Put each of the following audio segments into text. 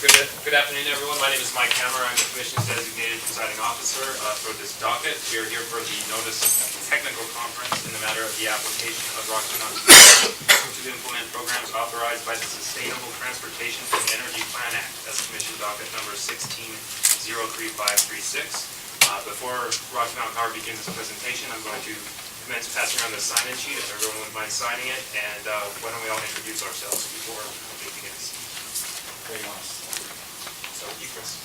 Good afternoon, everyone. My name is Mike Hammer. I'm the Commission's designated presiding officer for this docket. We are here for the notice technical conference in the matter of the application of Rocky Mountain to implement programs authorized by the Sustainable Transportation and Energy Plan Act. That's Commission docket number 1603536. Before Rocky Mountain Power begins its presentation, I'm going to commence passing around the sign-in sheet if everyone wouldn't mind signing it. And why don't we all introduce ourselves before we begin. Very nice. So, you, Chris.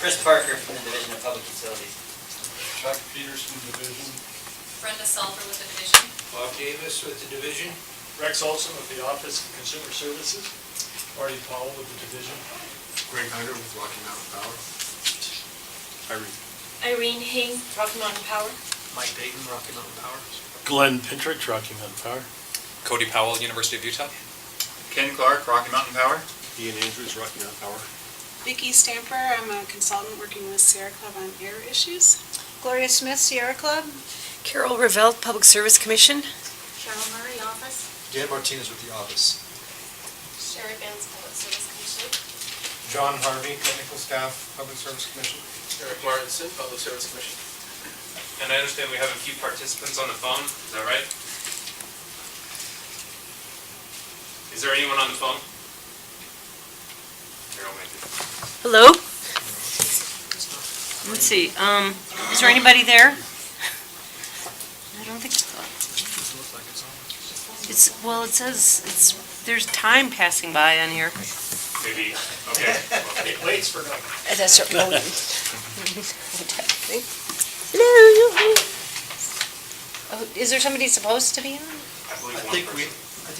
Chris Parker from the Division of Public Utilities. Chuck Peterson, Division. Brenda Salter with the Division. Bob Davis with the Division. Rex Olson with the Office of Consumer Services. Marty Powell with the Division. Greg Hyder with Rocky Mountain Power. Irene Hing, Rocky Mountain Power. Mike Dayton, Rocky Mountain Power. Glenn Pintrick, Rocky Mountain Power. Cody Powell, University of Utah. Ken Clark, Rocky Mountain Power. Ian Andrews, Rocky Mountain Power. Vicki Stamper, I'm a consultant working with Sierra Club on air issues. Gloria Smith, Sierra Club. Carol Revelle, Public Service Commission. Cheryl Murray, Office. Dan Martinez with the office. Sherry Benz, Public Service Commission. John Harvey, Technical Staff, Public Service Commission. Eric Martinson, Public Service Commission. And I understand we have a few participants on the phone. Is that right? Is there anyone on the phone? Here, I'll make it. Hello? Let's see, is there anybody there? I don't think so. Well, it says, there's time passing by on here. Maybe, okay. It waits for nothing. That's right. Hello? Oh, is there somebody supposed to be on? I believe I one think person.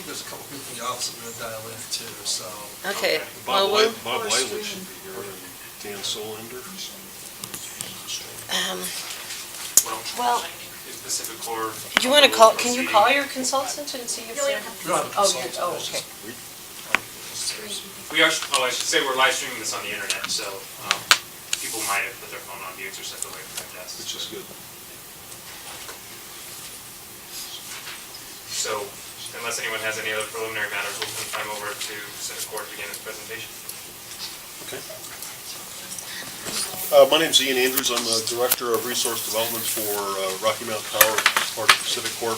there's a couple people in the office that we're gonna dial in too, so. Okay, Bob well, Wiley should be here, and Dan Solinder. well, Pacific Core. do you want to call, can you call your consultant and see if No, we they're... don't have to. We don't have a Oh, consultant, oh, it's okay. just- We are, I should say we're live streaming this on the internet, so people might have put their phone on mute or stepped away from their desks. Which is good. So, unless anyone has any other preliminary matters, we'll turn time over to Pacific Core to begin its presentation. Okay. My name's Ian Andrews. I'm the Director of Resource Development for Rocky Mountain Power, part of Pacific Corp.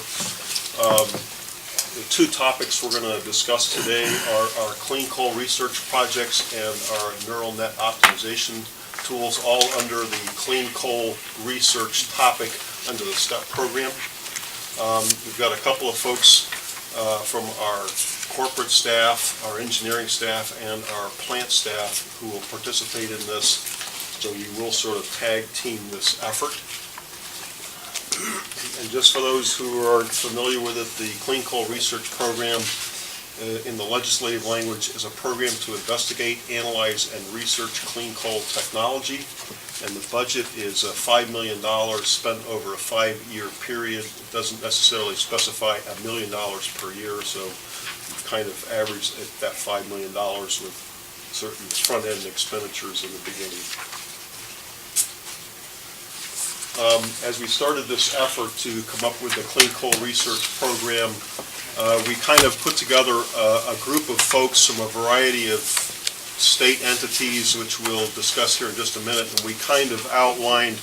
The two topics we're going to discuss today are our clean coal research projects and our neural net optimization tools, all under the clean coal research topic under the STEP program. We've got a couple of folks from our corporate staff, our engineering staff, and our plant staff who will participate in this. So we will sort of tag team this effort. And just for those who aren't familiar with it, the Clean Coal Research Program in the legislative language is a program to investigate, analyze, and research clean coal technology. And the budget is $5 million spent over a 5-year period. It doesn't necessarily specify $1 million per year, so we've kind of averaged at that $5 million with certain front-end expenditures in the beginning. As we started this effort to come up with the Clean Coal Research Program, we kind of put together a group of folks from a variety of state entities, which we'll discuss here in just a minute, and we kind of outlined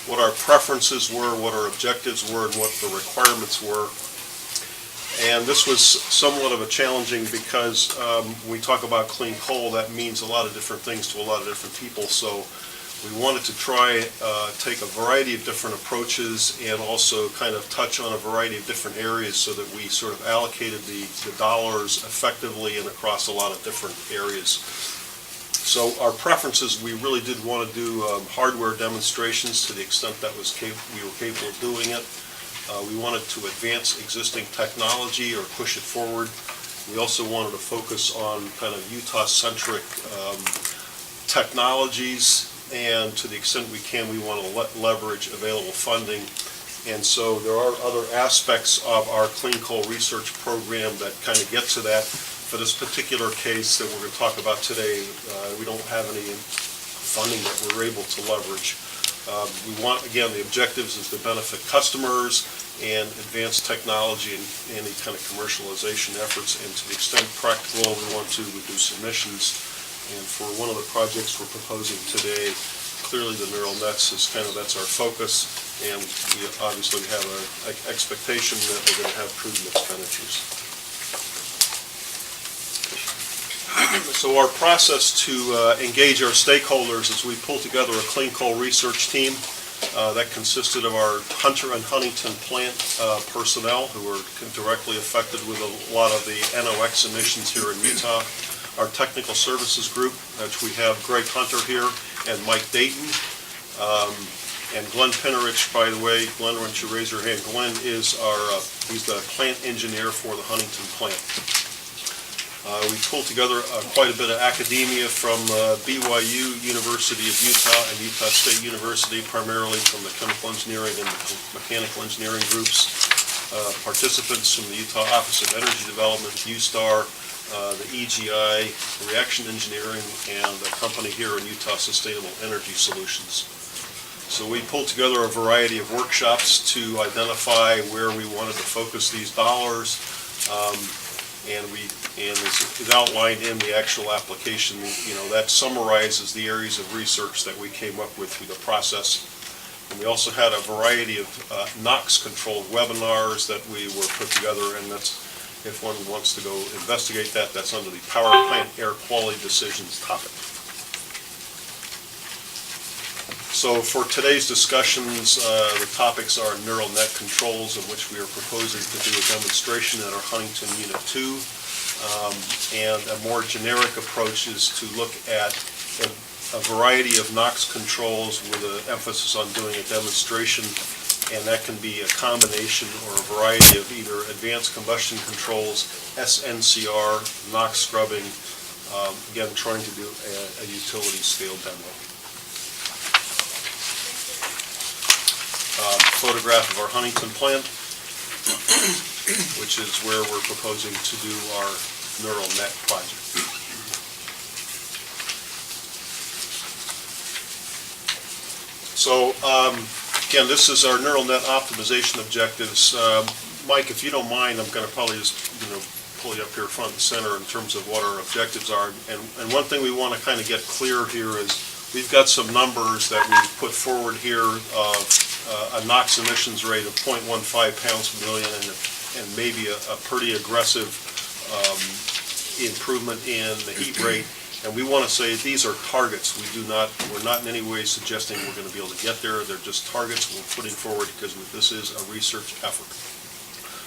what our preferences were, what our objectives were, and what the requirements were. And this was somewhat of a challenging because when we talk about clean coal, that means a lot of different things to a lot of different people. So we wanted to try take a variety of different approaches and also kind of touch on a variety of different areas so that we sort of allocated the dollars effectively and across a lot of different areas. So our preferences, we really did want to do hardware demonstrations to the extent that we were capable of doing it. We wanted to advance existing technology or push it forward. We also wanted to focus on kind of Utah-centric technologies, and to the extent we can, we want to leverage available funding. And so there are other aspects of our Clean Coal Research Program that kind of get to that. For this particular case that we're going to talk about today, we don't have any funding that we're able to leverage. We want, again, the objectives is to benefit customers and advance technology and any kind of commercialization efforts, and to the extent practical, we want to reduce emissions And for one of the projects we're proposing today, clearly the neural nets is that's our focus, and we obviously have an expectation that we're going to have prudent expenditures. So our process to engage our stakeholders is we pull together a clean coal research team that consisted of our Hunter and Huntington plant personnel who are directly affected with a lot of the NOx emissions here in Utah. Our technical services group, which we have Greg Hunter here and Mike Dayton. And Glenn Pinnerich, by the way, Glenn, why don't you raise your hand? Glenn is he's the plant engineer for the Huntington plant. We pulled together quite a bit of academia from BYU, University of Utah, and Utah State University, primarily from the chemical engineering and mechanical engineering groups. Participants from the Utah Office of Energy Development, USTAR, the EGI, Reaction Engineering, and a company here in Utah, Sustainable Energy Solutions. So we pulled together a variety of workshops to identify where we wanted to focus these dollars. And as outlined in the actual application, that summarizes the areas of research that we came up with through the process. And we also had a variety of NOx-controlled webinars that we were put together, and that's, if one wants to go investigate that, that's under the Power Plant Air Quality Decisions topic. So for today's discussions, the topics are neural net controls, in which we are proposing to do a demonstration at our Huntington Unit 2. And a more generic approach is to look at a variety of NOx controls with an emphasis on doing a demonstration, and that can be a combination or a variety of either advanced combustion controls, SNCR, NOx scrubbing, again, trying to do a utility scale demo. Photograph of our Huntington plant, which is where we're proposing to do our neural net project. So again, this is our neural net optimization objectives. Mike, if you don't mind, I'm going to probably just pull you up here front and center in terms of what our objectives are. And one thing we want to kind of get clear here is we've got some numbers that we've put forward here of a NOx emissions rate of 0.15 pounds per million and maybe a pretty aggressive improvement in the heat rate. And we want to say these are targets. We're not in any way suggesting we're going to be able to get there. They're just targets we're putting forward because this is a research effort.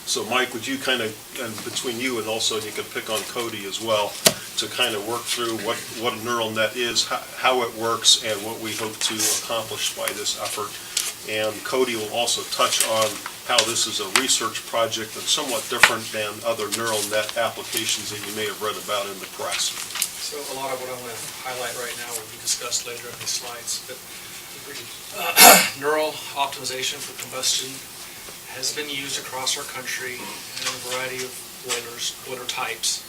So Mike, would you kind of, and between you and also you can pick on Cody as well, to kind of work through what a neural net is, how it works, and what we hope to accomplish by this effort. And Cody will also touch on how this is a research project and somewhat different than other neural net applications that you may have read about in the press. So a lot of what I'm going to highlight right now will be discussed later in these slides, but neural optimization for combustion has been used across our country in a variety of boiler types.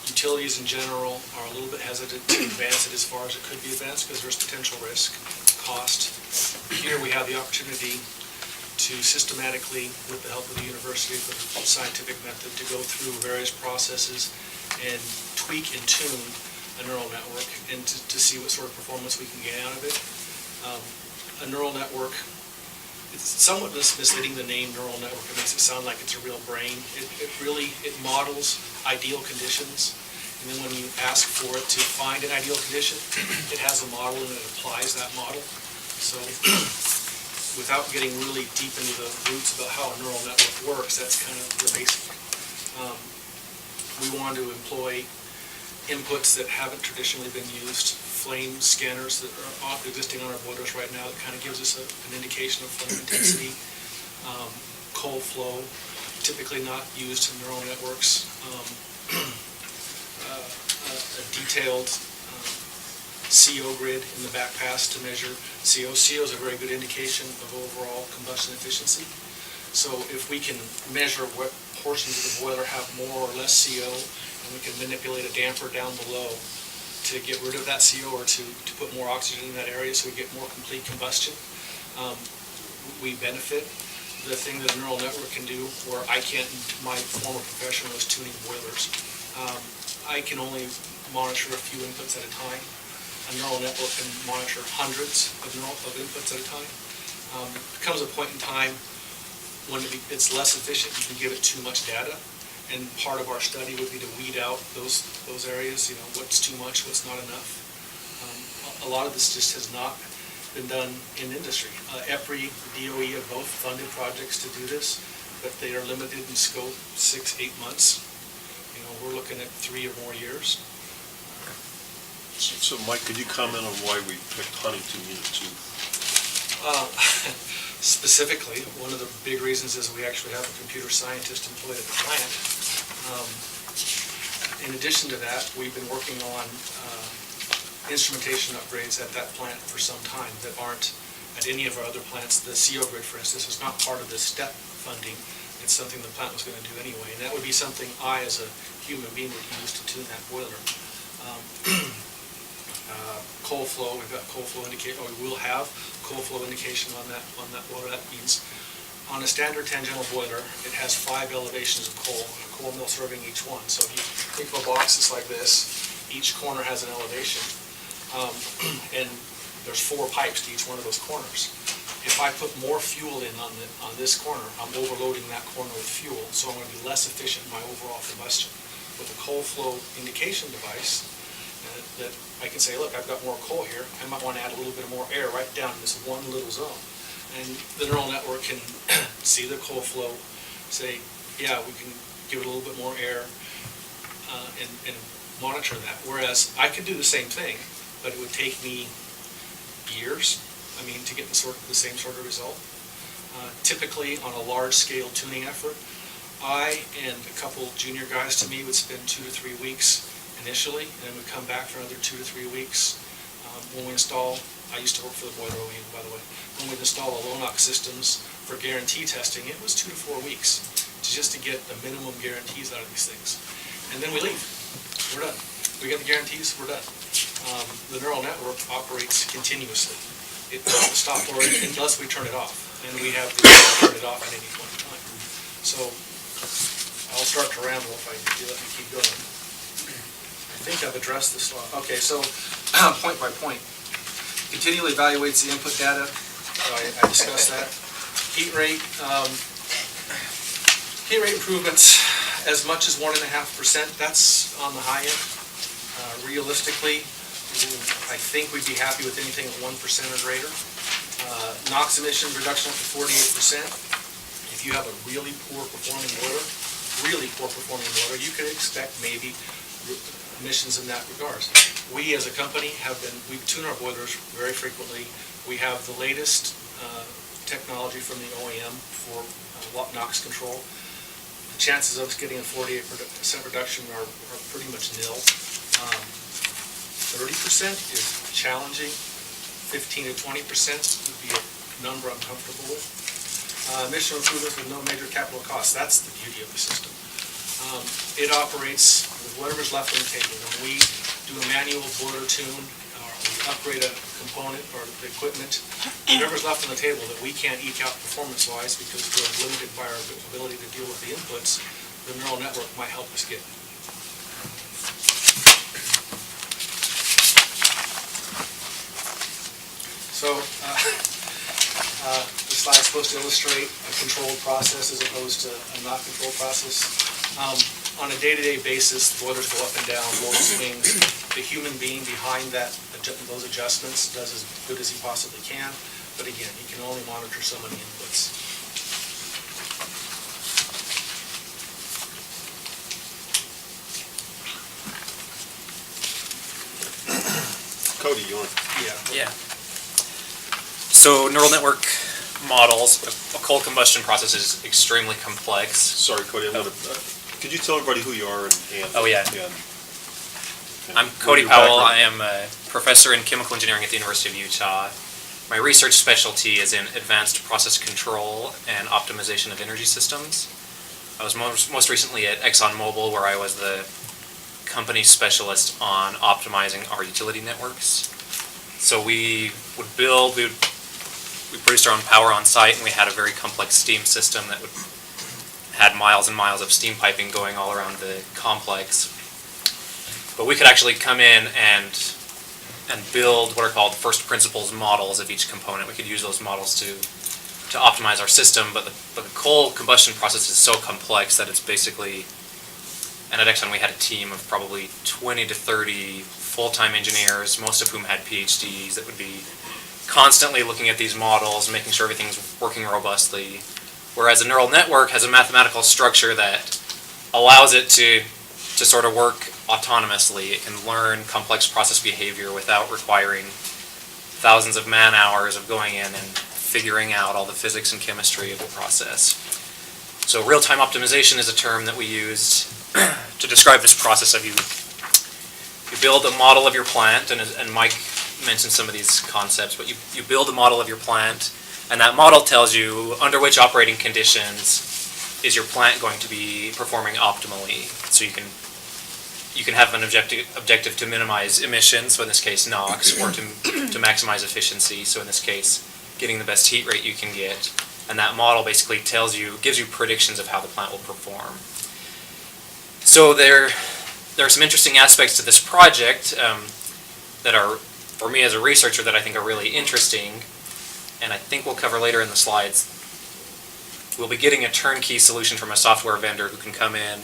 Utilities in general are a little bit hesitant to advance it as far as it could be advanced because there's potential risk, cost. Here we have the opportunity to systematically, with the help of the university, with a scientific method, to go through various processes and tweak and tune a neural network and to see what sort of performance we can get out of it. A neural network, it's somewhat misleading, the name neural network. It makes it sound like it's a real brain. It models ideal conditions, and then when you ask for it to find an ideal condition, it has a model and it applies that model. So without getting really deep into the roots about how a neural network works, that's kind of the basic. We want to employ inputs that haven't traditionally been used, flame scanners that are existing on our boilers right now that kind of gives us an indication of flame intensity, cold flow, typically not used in neural networks, a detailed CO grid in the back pass to measure CO. CO is a very good indication of overall combustion efficiency. So if we can measure what portions of the boiler have more or less CO, and we can manipulate a damper down below to get rid of that CO or to put more oxygen in that area so we get more complete combustion, we benefit. The thing that a neural network can do, where I can't, my former profession was tuning boilers. I can only monitor a few inputs at a time. A neural network can monitor hundreds of inputs at a time. There comes a point in time when it's less efficient, you can give it too much data. And part of our study would be to weed out those areas, what's too much, what's not enough. A lot of this just has not been done in industry. EPRI, DOE have both funded projects to do this, but they are limited in scope, 6-8 months. We're looking at 3 or more years. So Mike, could you comment on why we picked Huntington Unit 2? Specifically, one of the big reasons is we actually have a computer scientist employed at the plant. In addition to that, we've been working on instrumentation upgrades at that plant for some time that aren't at any of our other plants. The CO grid, for instance, is not part of this STEP funding. It's something the plant was going to do anyway, and that would be something I, as a human being, would use to tune that boiler. Coal flow, we've got coal flow indication, or we will have coal flow indication on that boiler. That means on a standard tangential boiler, it has 5 elevations of coal, a coal mill serving each one. So if you think of a box that's like this, each corner has an elevation, and there's 4 pipes to each one of those corners. If I put more fuel in on this corner, I'm overloading that corner with fuel, so I'm going to be less efficient in my overall combustion. With a coal flow indication device, that I can say, look, I've got more coal here, I might want to add a little bit more air right down in this one little zone. And the neural network can see the coal flow, say, yeah, we can give it a little bit more air, and monitor that. Whereas I could do the same thing, but it would take me years, to get the same sort of result. Typically, on a large-scale tuning effort, I and a couple junior guys to me would spend 2 to 3 weeks initially, and then we'd come back for another 2 to 3 weeks. When we install, I used to work for the boiler OEM, by the way, when we'd install the low-NOx systems for guarantee testing, it was 2 to 4 weeks just to get the minimum guarantees out of these things. And then we leave. We're done. We get the guarantees, we're done. The neural network operates continuously. It doesn't stop unless we turn it off, and we have the ability to turn it off at any point in time. So I'll start to ramble if you let me keep going. I think I've addressed this law. Okay, so point by point. Continually evaluates the input data. I discussed that. Heat rate. Heat rate improvements as much as 1.5%. That's on the high end. Realistically, I think we'd be happy with anything at 1% or greater. NOx emissions reduction up to 48%. If you have a really poor performing boiler, you could expect maybe emissions in that regards. We as a company we tune our boilers very frequently. We have the latest technology from the OEM for NOx control. The chances of us getting a 48% reduction are pretty much nil. 30% is challenging. 15 to 20% would be a number I'm comfortable with. Emission improvements with no major capital costs. That's the beauty of the system. It operates with whatever's left on the table. When we do a manual boiler tune, or we upgrade a component or the equipment, whatever's left on the table that we can't eke out performance-wise because we're limited by our ability to deal with the inputs, the neural network might help us get. So the slide's supposed to illustrate a controlled process as opposed to a not controlled process. On a day-to-day basis, the boilers go up and down, load swings. The human being behind those adjustments does as good as he possibly can, but again, he can only monitor so many inputs. Cody, you want? Yeah. So neural network models, a coal combustion process is extremely complex. Sorry, Cody, could you tell everybody who you are and Oh, yeah. and I'm what Cody your Powell. background- I am a professor in chemical engineering at the University of Utah. My research specialty is in advanced process control and optimization of energy systems. I was most recently at ExxonMobil, where I was the company specialist on optimizing our utility networks. So we produced our own power on site, and we had a very complex steam system that had miles and miles of steam piping going all around the complex. But we could actually come in and build what are called first principles models of each component. We could use those models to optimize our system, but the coal combustion process is so complex that it's basically, and at Exxon we had a team of probably 20 to 30 full-time engineers, most of whom had PhDs, that would be constantly looking at these models, making sure everything's working robustly. Whereas a neural network has a mathematical structure that allows it to sort of work autonomously. It can learn complex process behavior without requiring thousands of man hours of going in and figuring out all the physics and chemistry of the process. So real-time optimization is a term that we use to describe this process of you build a model of your plant, and Mike mentioned some of these concepts, but you build a model of your plant, and that model tells you under which operating conditions is your plant going to be performing optimally. So you can have an objective to minimize emissions, so in this case NOx, or to maximize efficiency, so in this case getting the best heat rate you can get. And that model basically gives you predictions of how the plant will perform. So there are some interesting aspects to this project that are, for me as a researcher, that I think are really interesting, and I think we'll cover later in the slides. We'll be getting a turnkey solution from a software vendor who can come in,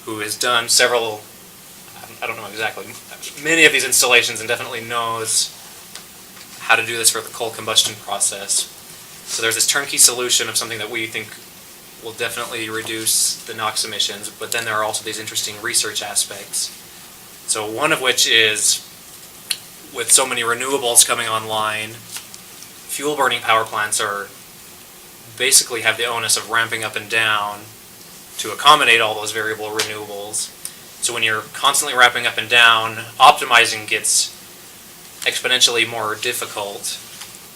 who has done several, I don't know exactly, many of these installations, and definitely knows how to do this for the coal combustion process. So there's this turnkey solution of something that we think will definitely reduce the NOx emissions, but then there are also these interesting research aspects. So one of which is, with so many renewables coming online, fuel burning power plants basically have the onus of ramping up and down to accommodate all those variable renewables. So when you're constantly ramping up and down, optimizing gets exponentially more difficult.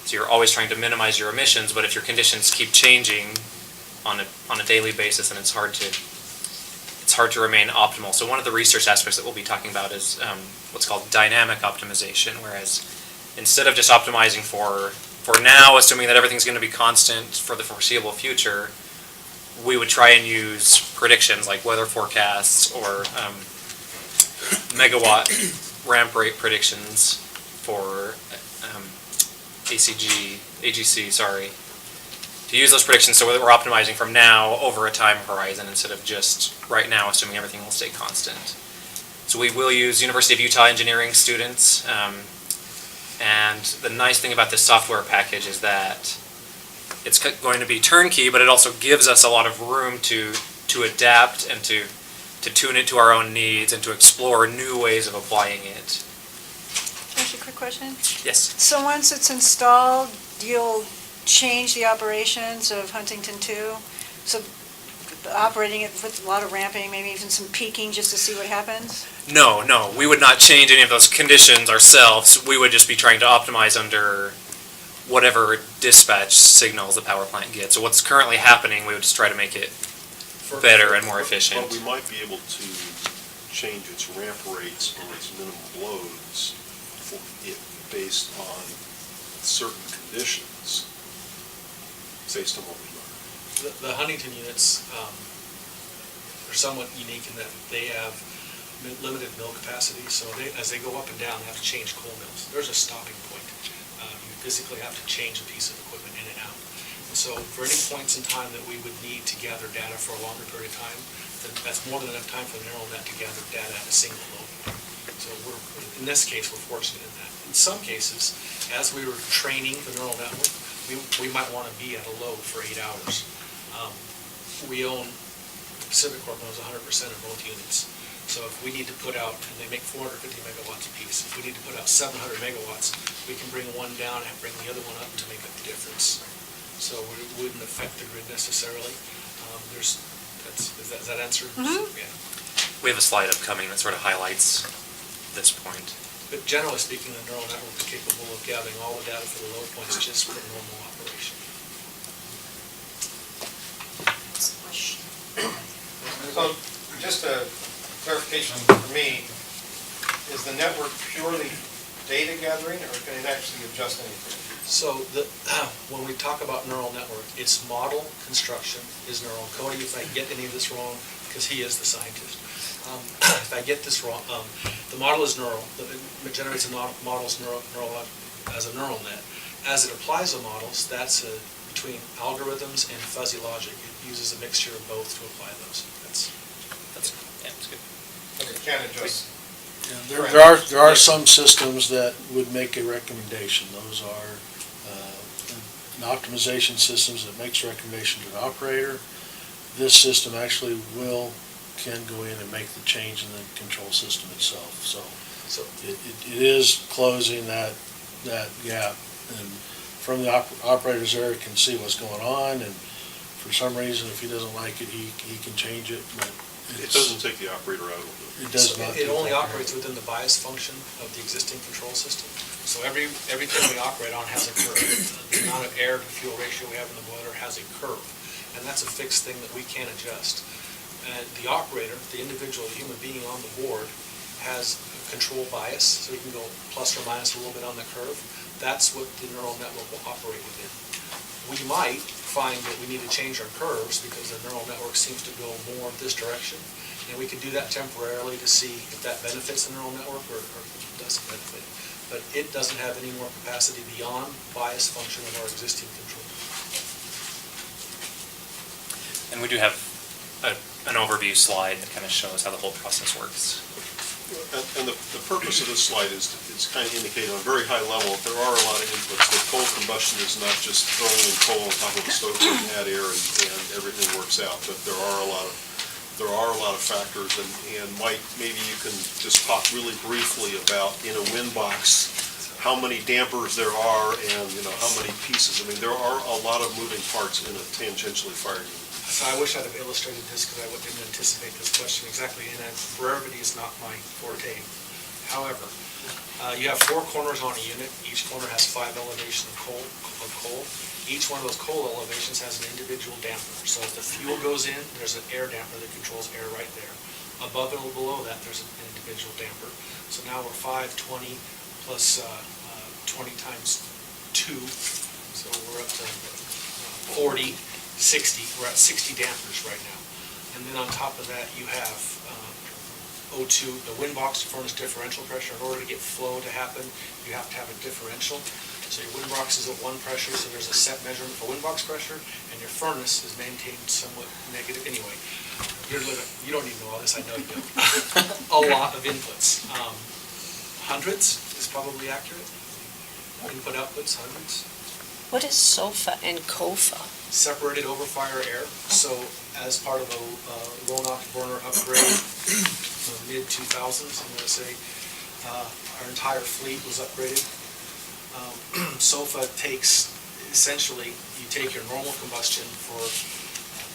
So you're always trying to minimize your emissions, but if your conditions keep changing on a daily basis, then it's hard to remain optimal. So one of the research aspects that we'll be talking about is what's called dynamic optimization, whereas instead of just optimizing for now, assuming that everything's going to be constant for the foreseeable future, we would try and use predictions like weather forecasts or megawatt ramp rate predictions for AGC, to use those predictions so that we're optimizing from now over a time horizon instead of just right now assuming everything will stay constant. So we will use University of Utah engineering students, and the nice thing about this software package is that it's going to be turnkey, but it also gives us a lot of room to adapt and to tune it to our own needs and to explore new ways of applying it. Can I ask you a quick question? Yes. So once it's installed, you'll change the operations of Huntington 2? So operating it with a lot of ramping, maybe even some peaking just to see what happens? No, we would not change any of those conditions ourselves. We would just be trying to optimize under whatever dispatch signals the power plant gets. So what's currently happening, we would just try to make it better and more efficient. But we might be able to change its ramp rates or its minimum loads for it based on certain conditions, based on what we learned. The Huntington units are somewhat unique in that they have limited mill capacity, so as they go up and down, they have to change coal mills. There's a stopping point. You physically have to change a piece of equipment in and out. And so for any points in time that we would need to gather data for a longer period of time, then that's more than enough time for the neural net to gather data at a single load. So in this case, we're fortunate in that. In some cases, as we were training the neural network, we might want to be at a load for 8 hours. We own, Pacific Corp owns 100% of both units. So if we need to put out, and they make 450 megawatts apiece, if we need to put out 700 megawatts, we can bring one down and bring the other one up to make up the difference. So it wouldn't affect the grid necessarily. Does that answer? Mm-hmm. Yeah. We have a slide upcoming that sort of highlights this point. But generally speaking, the neural network is capable of gathering all the data for the load points just for normal operation. So just a clarification for me, is the network purely data gathering or can it actually adjust anything? So when we talk about neural network, its model construction is neural coding. If I get any of this wrong, because he is the scientist. If I get this wrong, the model is neural. It generates a model as a neural net. As it applies the models, that's between algorithms and fuzzy logic. It uses a mixture of both to apply those. That's good. But it can adjust. Yeah, there are some systems that would make a recommendation. Those are an optimization systems that makes recommendation to an operator. This system actually can go in and make the change in the control system itself. So it is closing that gap, and from the operators there, it can see what's going on, and for some reason, if he doesn't like it, he can change it, but It doesn't take the operator out of it. it does not. It only operates within the bias function of the existing control system. So everything we operate on has a curve. The amount of air to fuel ratio we have in the boiler has a curve, and that's a fixed thing that we can't adjust. And the operator, the individual human being on the board, has a control bias, so he can go plus or minus a little bit on the curve. That's what the neural network will operate within. We might find that we need to change our curves because the neural network seems to go more this direction, and we can do that temporarily to see if that benefits the neural network or doesn't benefit. But it doesn't have any more capacity beyond bias function of our existing control. And we do have an overview slide that kind of shows how the whole process works. And the purpose of this slide is kind of indicated on a very high level. There are a lot of inputs. The coal combustion is not just throwing in coal on top of a stove and add air and everything works out. But there are a lot of factors. And Mike, maybe you can just talk really briefly about in a wind box how many dampers there are and how many pieces. I mean, there are a lot of moving parts in a tangentially fired unit. So I wish I'd have illustrated this because I didn't anticipate this question exactly, and brevity is not my forte. However, you have 4 corners on a unit. Each corner has 5 elevations of coal. Each one of those coal elevations has an individual damper. So as the fuel goes in, there's an air damper that controls air right there. Above and below that, there's an individual damper. So now we're 520 plus 20 times 2, so we're up to 40. 60, we're at 60 dampers right now. And then on top of that, you have O2, the wind box furnace differential pressure. In order to get flow to happen, you have to have a differential. So your wind box is at 1 pressure, so there's a set measurement for wind box pressure, and your furnace is maintained somewhat negative. Anyway, you don't need to know all this, I know you don't. A lot of inputs. Hundreds is probably accurate. Input outputs, hundreds. What is SOFA and COFA? Separated over fire air. So as part of a low NOx burner upgrade, mid-2000s, I'm going to say, our entire fleet was upgraded. SOFA takes, essentially, you take your normal combustion for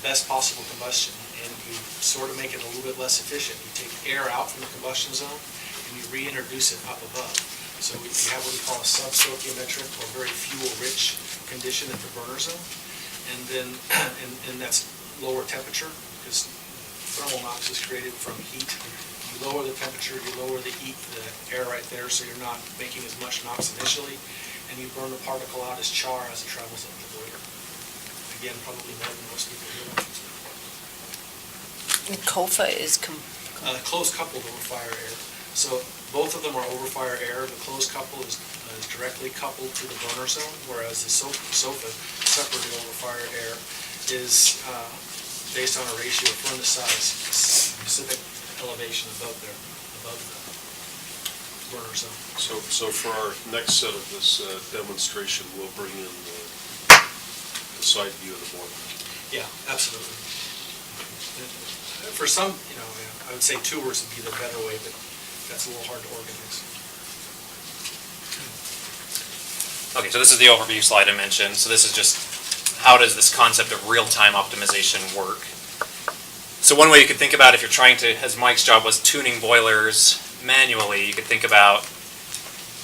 best possible combustion, and you sort of make it a little bit less efficient. You take air out from the combustion zone, and you reintroduce it up above. So you have what we call a sub-stoichiometric or very fuel-rich condition at the burner zone. And then, and that's lower temperature, because thermal NOx is created from heat. You lower the temperature, you lower the heat, the air right there, so you're not making as much NOx initially, and you burn the particle out as char as it travels up the boiler. Again, probably more than most people do. And COFA is closed coupled over fire air. So both of them are over fire air. The closed couple is directly coupled to the burner zone, whereas the SOFA, separated over fire air, is based on a ratio of furnace size, specific elevation above the burner zone. So for our next set of this demonstration, we'll bring in the side view of the boiler. Yeah, absolutely. For some, I would say tours would be the better way, but that's a little hard to organize. Okay, so this is the overview slide I mentioned. So this is just how does this concept of real-time optimization work? So one way you could think about if you're trying to, as Mike's job was tuning boilers manually, you could think about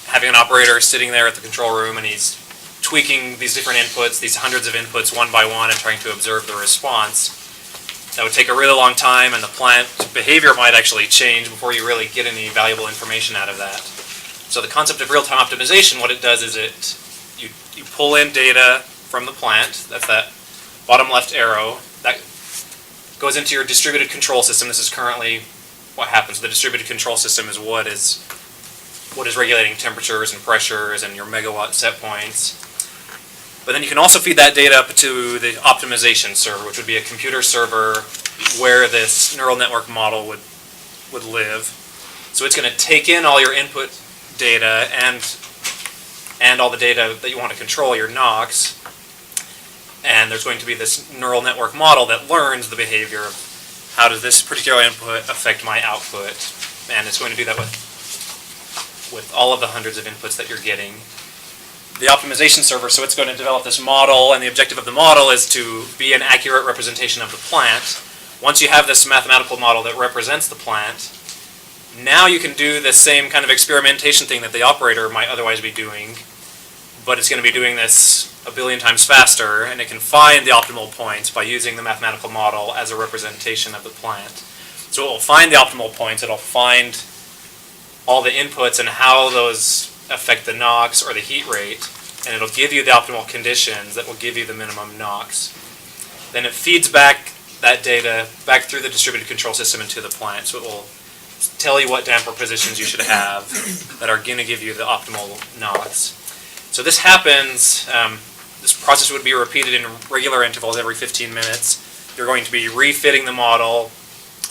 having an operator sitting there at the control room and he's tweaking these different inputs, these hundreds of inputs one by one and trying to observe the response. That would take a really long time and the plant behavior might actually change before you really get any valuable information out of that. So the concept of real-time optimization, what it does is you pull in data from the plant, that's that bottom left arrow, that goes into your distributed control system. This is currently what happens. The distributed control system is what is regulating temperatures and pressures and your megawatt set points. But then you can also feed that data up to the optimization server, which would be a computer server where this neural network model would live. So it's going to take in all your input data and all the data that you want to control, your NOx, and there's going to be this neural network model that learns the behavior of how does this particular input affect my output, and it's going to do that with all of the hundreds of inputs that you're getting. The optimization server, so it's going to develop this model, and the objective of the model is to be an accurate representation of the plant. Once you have this mathematical model that represents the plant, now you can do the same kind of experimentation thing that the operator might otherwise be doing, but it's going to be doing this a billion times faster, and it can find the optimal points by using the mathematical model as a representation of the plant. So it will find the optimal points, it'll find all the inputs and how those affect the NOx or the heat rate, and it'll give you the optimal conditions that will give you the minimum NOx. Then it feeds back that data back through the distributed control system into the plant, so it will tell you what damper positions you should have that are going to give you the optimal NOx. So this happens, this process would be repeated in regular intervals every 15 minutes. You're going to be refitting the model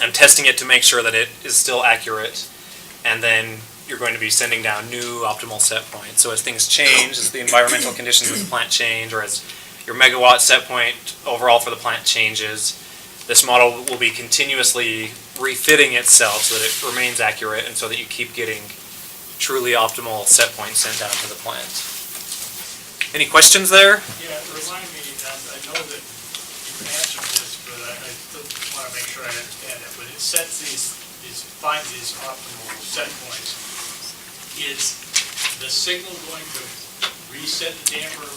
and testing it to make sure that it is still accurate, and then you're going to be sending down new optimal set points. So as things change, as the environmental conditions of the plant change, or as your megawatt set point overall for the plant changes, this model will be continuously refitting itself so that it remains accurate and so that you keep getting truly optimal set points sent down to the plant. Any questions there? Yeah, remind me, I know that you answered this, but I still want to make sure I understand it. When it sets finds these optimal set points, is the signal going to reset the damper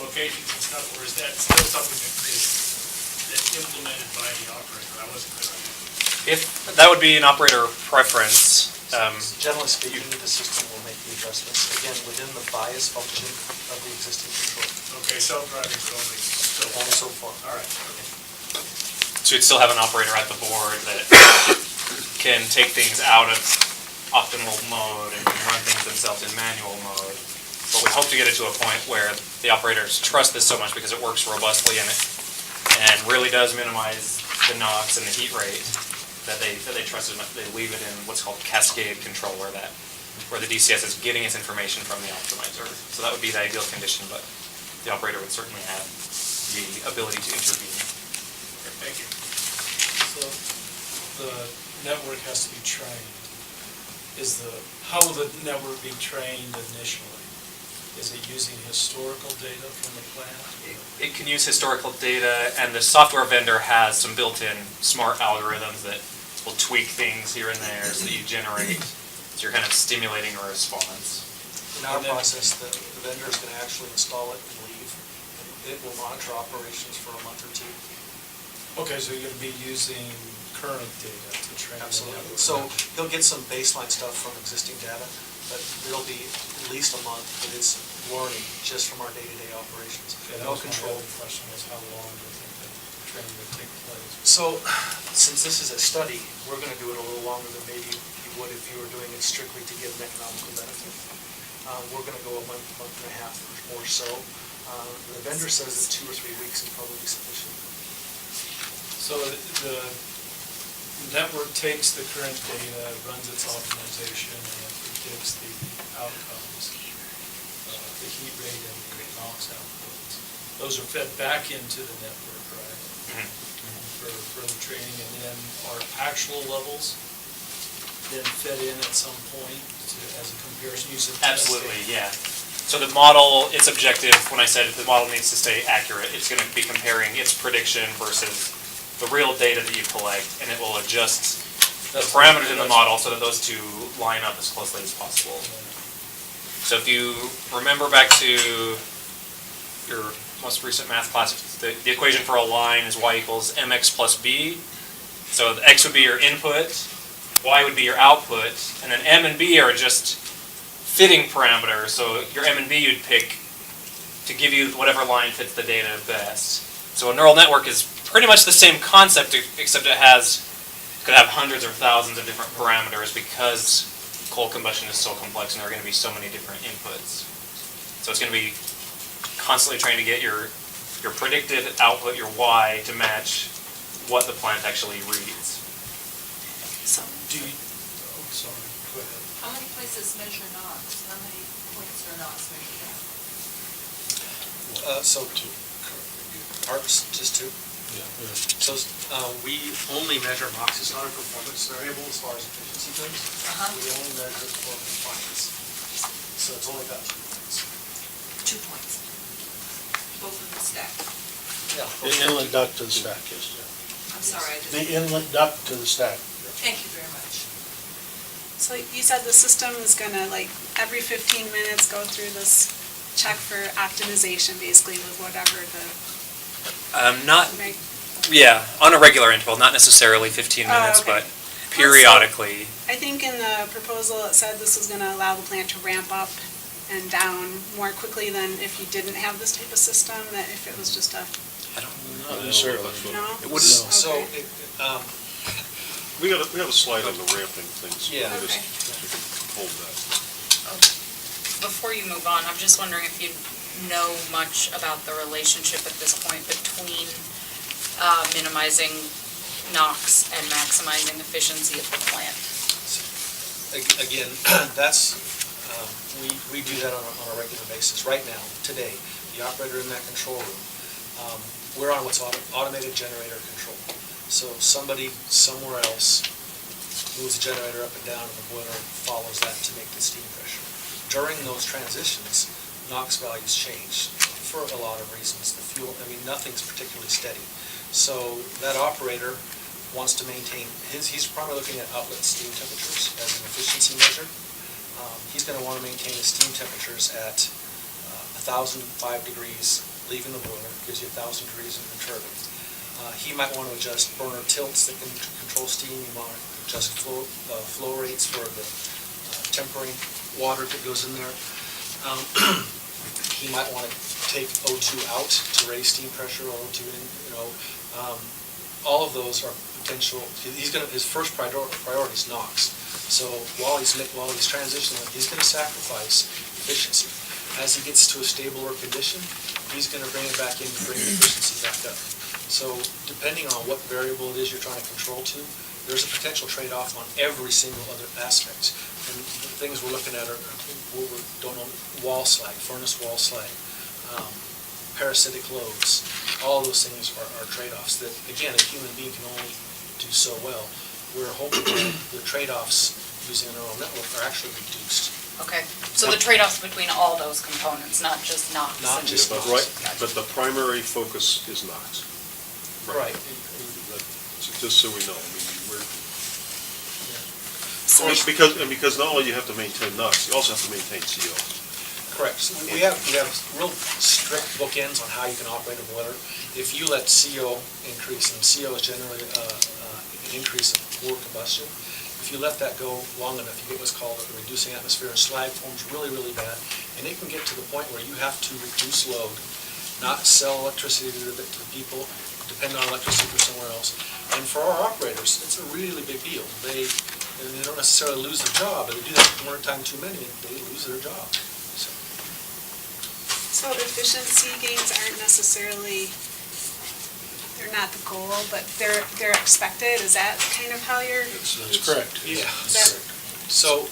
locations and stuff, or is that still something that's implemented by the operator? I wasn't clear on that. That would be an operator preference. Generally speaking, the system will make the adjustments, again, within the bias function of the existing control. Okay, self-driving is only still. Only so far. All right, okay. So you'd still have an operator at the board that can take things out of optimal mode and run things themselves in manual mode. But we hope to get it to a point where the operators trust this so much because it works robustly and really does minimize the NOx and the heat rate that they trust it enough. They leave it in what's called cascade control, where the DCS is getting its information from the optimizer. So that would be the ideal condition, but the operator would certainly have the ability to intervene. Okay, thank you. So the network has to be trained. How will the network be trained initially? Is it using historical data from the plant? It can use historical data, and the software vendor has some built-in smart algorithms that will tweak things here and there so that you generate, so you're kind of stimulating a response. In our process, the vendor is going to actually install it and leave. It will monitor operations for a month or two. Okay, so you're going to be using current data to train. Absolutely. So he'll get some baseline stuff from existing data, but it'll be at least a month that it's learning just from our day-to-day operations. Yeah, no control. The question was how long do you think that training would take place? So since this is a study, we're going to do it a little longer than maybe you would if you were doing it strictly to get an economical benefit. We're going to go a month and a half or so. The vendor says that 2 or 3 weeks is probably sufficient. So the network takes the current data, runs its optimization, and it predicts the outcomes, the heat rate and the NOx outputs. Those are fed back into the network, right? For further training, and then are actual levels then fed in at some point as a comparison using Absolutely, yeah. So the model, its objective, when I said the model needs to stay accurate, it's going to be comparing its prediction versus the real data that you collect, and it will adjust the parameters in the model so that those two line up as closely as possible. So if you remember back to your most recent math class, the equation for a line is y equals mx plus b. So the x would be your input, y would be your output, and then m and b are just fitting parameters. So your m and b you'd pick to give you whatever line fits the data best. So a neural network is pretty much the same concept, except it could have hundreds or thousands of different parameters because coal combustion is so complex and there are going to be so many different inputs. So it's going to be constantly trying to get your predicted output, your Y, to match what the plant actually reads. So, Do you, oh, sorry, go ahead. How many places measure NOx? How many points are NOx measured at? So two. Parts, just two? Yeah. So we only measure NOx. It's not a performance variable as far as efficiency goes. We only measure it for compliance. So it's only got 2 points. 2 points. Both of them stacked. Yeah. The inlet duct to the stack, yes. I'm sorry, I just, The inlet duct to the stack. thank you very much. so you said the system is gonna, like, every 15 minutes go through this check for optimization, basically, with whatever the, Yeah, on a regular interval, not necessarily 15 minutes, okay. but periodically. I think in the proposal, it said this was gonna allow the plant to ramp up and down more quickly than if you didn't have this type of system, that if it was just a, Not necessarily. no? It wouldn't, No. so, Okay. We got a slide on the ramping things. Yeah. We just- Okay. we can hold that. Before you move on, I'm just wondering if you know much about the relationship at this point between minimizing NOx and maximizing efficiency of the plant. again, that's, we do that on a regular basis. Right now, today, the operator in that control room, we're on what's automated generator control. So somebody somewhere else moves the generator up and down, and the boiler follows that to make the steam pressure. During those transitions, NOx values change for a lot of reasons. The fuel, nothing's particularly steady. So that operator wants to maintain he's probably looking at outlet steam temperatures as an efficiency measure. He's going to want to maintain his steam temperatures at 1,005 degrees leaving the boiler, gives you 1,000 degrees in the turbine. He might want to adjust burner tilts that can control steam. You want to adjust flow rates for the tempering water that goes in there. He might want to take O2 out to raise steam pressure, or O2 in, all of those are potential. His first priority is NOx. So while he's transitioning, he's going to sacrifice efficiency. As he gets to a stabler condition, he's going to bring it back in to bring the efficiency back up. So depending on what variable it is you're trying to control to, there's a potential trade-off on every single other aspect. And the things we're looking at are, wall slag, furnace wall slag, parasitic loads. All those things are trade-offs that, again, a human being can only do so well. We're hoping that the trade-offs using a neural network are actually reduced. Okay, so the trade-offs between all those components, not just NOx. Not and- just But but the primary focus is NOx. Right. Just so we know, we're, So- because not only you have to maintain NOx, you also have to maintain CO. Correct. So we have real strict bookends on how you can operate a boiler. If you let CO increase, and CO is generally an increase in poor combustion, if you let that go long enough, you get what's called a reducing atmosphere, and slag forms really, really bad. And it can get to the point where you have to reduce load, not sell electricity to the people, depend on electricity for somewhere else. And for our operators, it's a really big deal. They don't necessarily lose their job, but they do that one time too many, they lose their job. So efficiency gains aren't necessarily, they're not the goal, but they're expected, is that kind of how you're? That's correct. Yeah. That- So,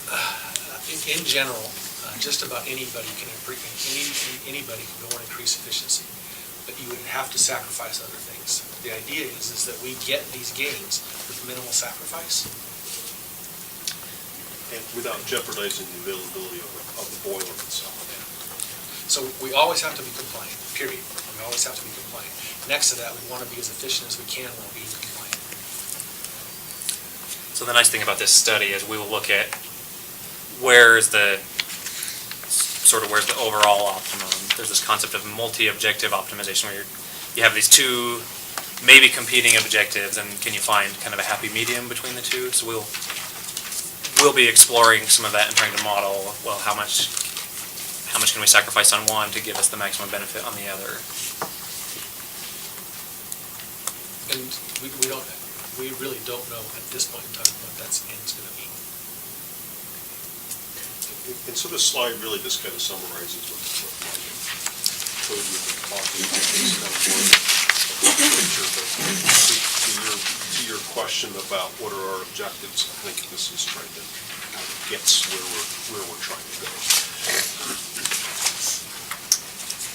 in general, just about anybody can anybody can go and increase efficiency, but you would have to sacrifice other things. The idea is that we get these gains with minimal sacrifice. And without jeopardizing the availability of the boiler itself. So we always have to be compliant, period. We always have to be compliant. Next to that, we want to be as efficient as we can while being compliant. So the nice thing about this study is we will look at where's the overall optimum. There's this concept of multi-objective optimization where you have these two maybe competing objectives, and can you find kind of a happy medium between the two? So we'll be exploring some of that and trying to model, well, how much can we sacrifice on one to give us the maximum benefit on the other? And we really don't know at this point in time what that end's going to be. And so this slide really just kind of summarizes what my code we've been talking about. It's kind of more of a picture, but to your question about what are our objectives, I think this is trying to kind of gets where we're trying to go.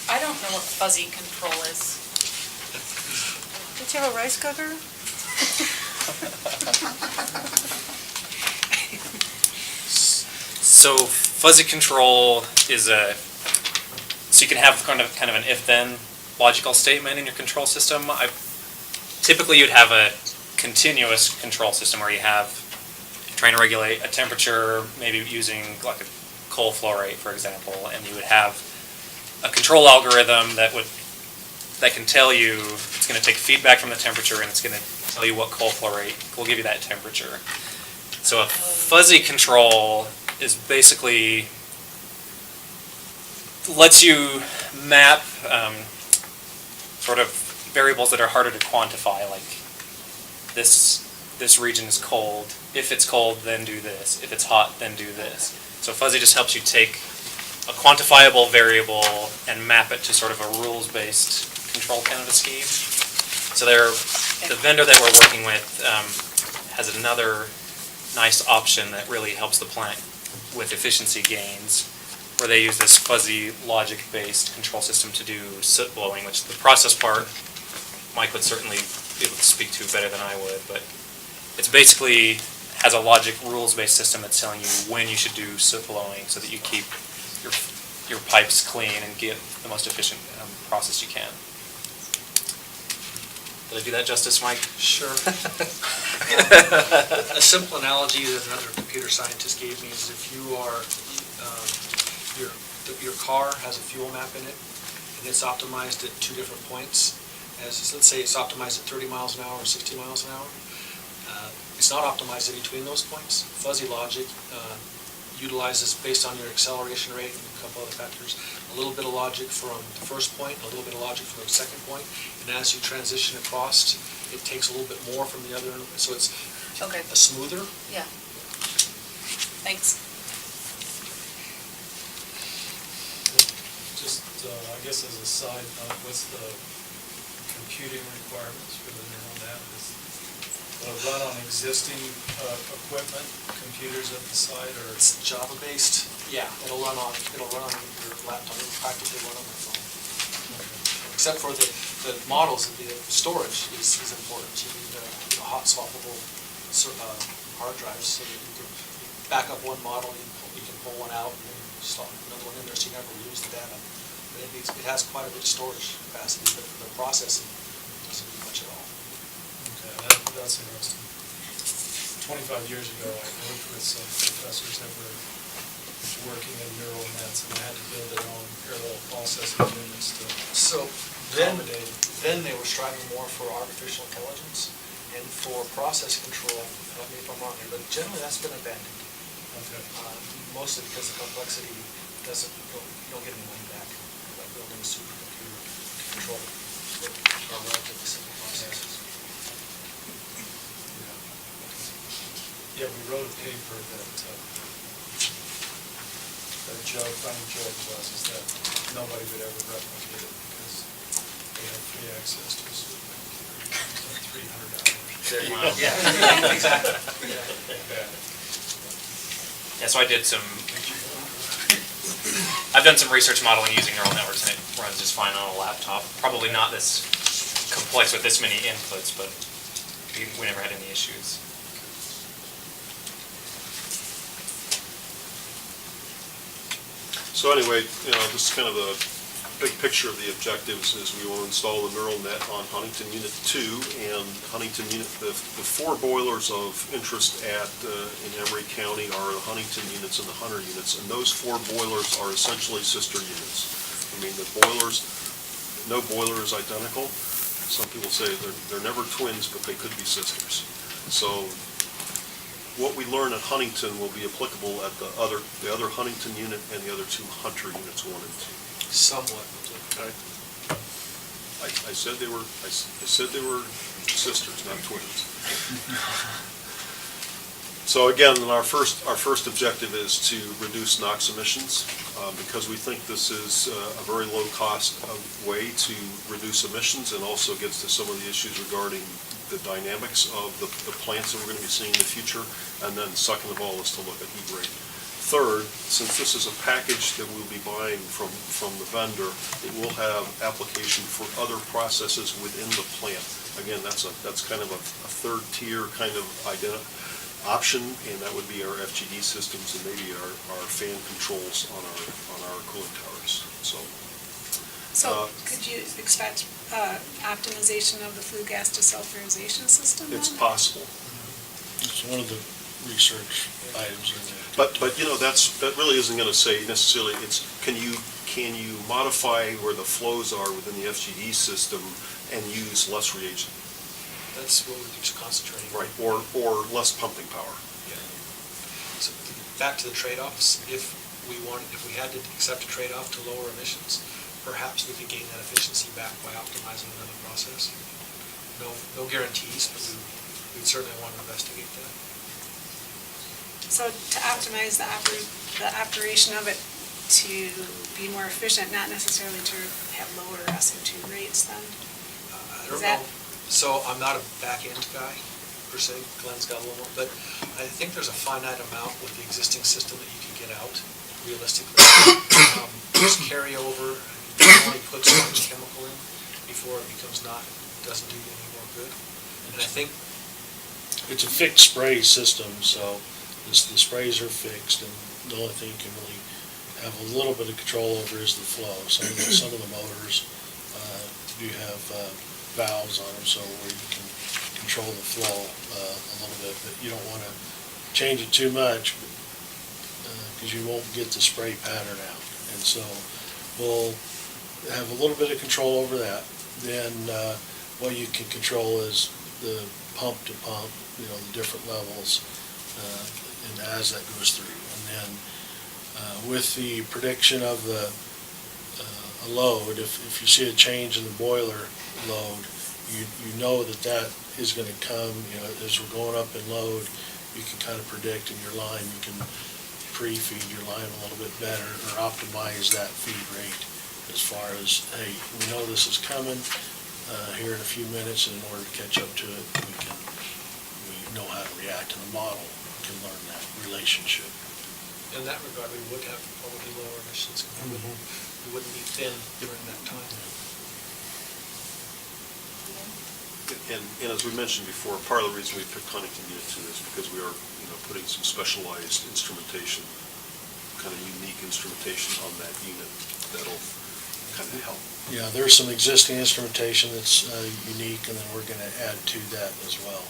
I don't know what fuzzy control is. Did you have a rice cooker? So fuzzy control is so you can have kind of an if-then logical statement in your control system. Typically you'd have a continuous control system where you're trying to regulate a temperature, maybe using like a coal flow rate, for example, and you would have a control algorithm that can tell you, it's going to take feedback from the temperature and it's going to tell you what coal flow rate will give you that temperature. So a fuzzy control is basically lets you map sort of variables that are harder to quantify, like this region is cold. If it's cold, then do this. If it's hot, then do this. So fuzzy just helps you take a quantifiable variable and map it to sort of a rules-based control kind of a scheme. So the vendor that we're working with has another nice option that really helps the plant with efficiency gains, where they use this fuzzy logic-based control system to do soot blowing, which the process part Mike would certainly be able to speak to better than I would, but it's basically has a logic rules-based system that's telling you when you should do soot blowing so that you keep your pipes clean and get the most efficient process you can. Did I do that justice, Mike? Sure. A simple analogy that another computer scientist gave me is if you are, your car has a fuel map in it, and it's optimized at two different points. Let's say it's optimized at 30 miles an hour or 60 miles an hour. It's not optimized in between those points. Fuzzy logic utilizes, based on your acceleration rate and a couple other factors, a little bit of logic from the first point, a little bit of logic from the second point, and as you transition across, it takes a little bit more from the other, so it's Okay. a smoother. Yeah. Thanks. Just, I guess as a side note, what's the computing requirements for the neural net? Run on existing equipment, computers at the site, or? It's Java-based. Yeah, it'll run on your laptop. It'll practically run on your phone. Except for the models, the storage is important. You need hot swappable hard drives so that you can back up one model, you can pull one out and then slot another one in there so you never lose the data. But it has quite a bit of storage capacity, but for the processing, it doesn't do much at all. Okay, that's interesting. 25 years ago, I worked with some professors that were working in neural nets, and they had to build their own parallel processing units to accommodate. Then they were striving more for artificial intelligence and for process control. Correct me if I'm wrong here, but generally that's been abandoned. Okay. Mostly because the complexity you don't get any money back by building a supercomputer to control what are relatively simple processes. Yeah, we wrote a paper that funny joke was is that nobody would ever replicate it because they had free access to a supercomputer for $300. Wow. Yeah, exactly. Yeah, so I've done some research modeling using neural networks, and it runs just fine on a laptop. Probably not this complex with this many inputs, but we never had any issues. So anyway, this is kind of a big picture of the objectives is we will install the neural net on Huntington Unit 2 and Huntington Unit, the four boilers of interest in Emery County are the Huntington units and the Hunter units, and those four boilers are essentially sister units. I mean, no boiler is identical. Some people say they're never twins, but they could be sisters. So what we learn at Huntington will be applicable at the other Huntington unit and the other two Hunter units 1 and 2. Somewhat. Okay. I said they were, I said they were sisters, not twins. So again, our first objective is to reduce NOx emissions, because we think this is a very low-cost way to reduce emissions, and also gets to some of the issues regarding the dynamics of the plants that we're going to be seeing in the future. And then second of all is to look at heat rate. Third, since this is a package that we'll be buying from the vendor, it will have application for other processes within the plant. Again, that's kind of a third tier kind of option, and that would be our FGD systems and maybe our fan controls on our cooling towers. So could you expect optimization of the flue gas desulfurization system then? It's possible. It's one of the research items in there. But that really isn't going to say necessarily, it's, can you modify where the flows are within the FGD system and use less reagent? That's what we're just concentrating on. Right, or less pumping power. Yeah. So back to the trade-offs, if we had to accept a trade-off to lower emissions, perhaps we could gain that efficiency back by optimizing another process. No guarantees, but we'd certainly want to investigate that. So to optimize the operation of it to be more efficient, not necessarily to have lower SO2 rates then? I don't know. So I'm not a back-end guy, per se. Glenn's got a little more, but I think there's a finite amount with the existing system that you can get out, realistically. Just carry over, you can only put so much chemical in before it doesn't do you any more good. And I think It's a fixed spray system, so the sprays are fixed, and the only thing you can really have a little bit of control over is the flow. Some of the motors do have valves on them, so where you can control the flow a little bit, but you don't want to change it too much because you won't get the spray pattern out. And so we'll have a little bit of control over that. Then what you can control is the pump to pump, the different levels, and as that goes through. And then with the prediction of the load, if you see a change in the boiler load, you know that is going to come, as we're going up in load, you can kind of predict in your line, you can pre-feed your line a little bit better or optimize that feed rate as far as, hey, we know this is coming here in a few minutes, and in order to catch up to it, we know how to react, and the model can learn that relationship. in that regard, we would have probably lower emissions. We wouldn't be thin during that time. And as we mentioned before, part of the reason we picked Huntington Unit 2 is because we are, putting some specialized instrumentation, kind of unique instrumentation on that unit that'll kind of help. Yeah, there's some existing instrumentation that's unique, and then we're going to add to that as well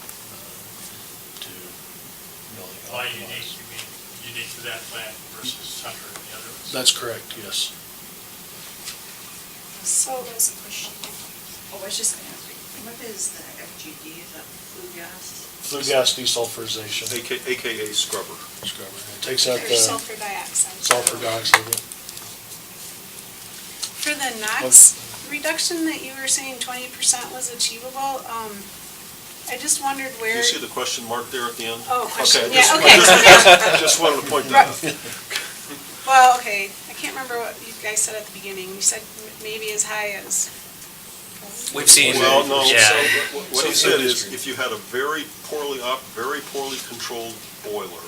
to really By optimize. unique, you mean unique to that plant versus Hunter and the others? That's correct, yes. So, There's a question. Oh, I was just going to ask you, what is the FGD, is that flue gas? Flue gas desulfurization. AKA scrubber. Scrubber. It takes out Or the sulfur dioxide. sulfur dioxide. For the NOx reduction that you were saying 20% was achievable, I just wondered Do where. you see the question mark there at the end? Oh, question, Okay, yeah, I just wanted to point that out. Well, okay, I can't remember what you guys said at the beginning. You said maybe as high as. We've seen, Well, no, yeah. so what he said is, if you had a very poorly controlled boiler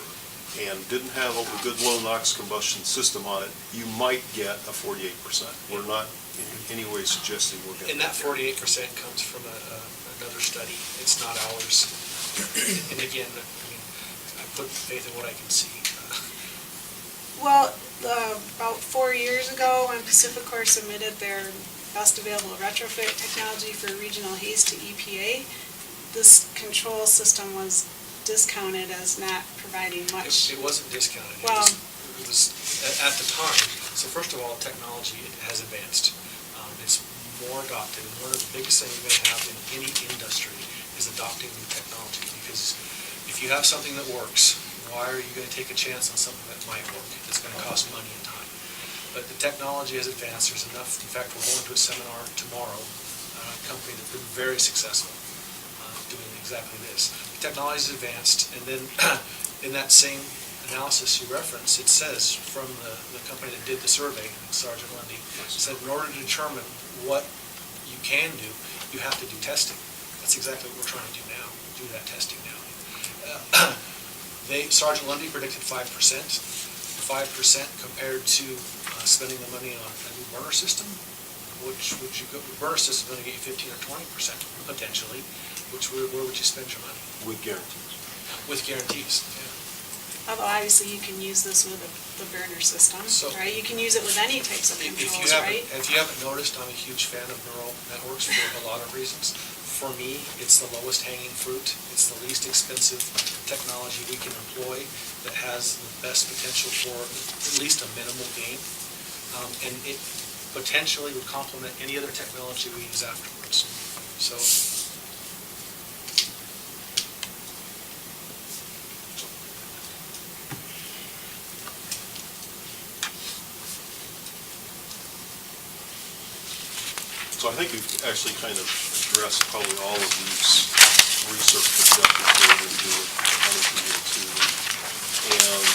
and didn't have a good low NOx combustion system on it, you might get a 48%. We're not in any way suggesting we're going to. And that 48% comes from another study. It's not ours. And again, I put faith in what I can see. Well, about 4 years ago, when Pacificor submitted their best available retrofit technology for regional haze to EPA, this control system was discounted as not providing much. It wasn't discounted. Well- It was at the time. So first of all, technology has advanced. It's more adopted. And one of the biggest things you're going to have in any industry is adopting new technology. Because if you have something that works, why are you going to take a chance on something that might work? It's going to cost money and time. But the technology has advanced. There's enough. In fact, we're going to a seminar tomorrow company that's been very successful doing exactly this. The technology is advanced, and then in that same analysis you reference, it says from the company that did the survey, Sergeant Lundy, said in order to determine what you can do, you have to do testing. That's exactly what we're trying to do now, do that testing now. Sergeant Lundy predicted 5%. 5% compared to spending the money on a new burner system, which would you go, the burner system is going to get you 15 or 20% potentially, where would you spend your money? With guarantees. With guarantees, yeah. Although obviously you can use this with the burner system, right? You can use it with any types of controls, right? If you haven't noticed, I'm a huge fan of neural networks for a lot of reasons. For me, it's the lowest hanging fruit. It's the least expensive technology we can employ that has the best potential for at least a minimal gain. And it potentially would complement any other technology we use afterwards. So. So I think we've actually kind of addressed probably all of these research objectives that we're going to do with Huntington Year 2. And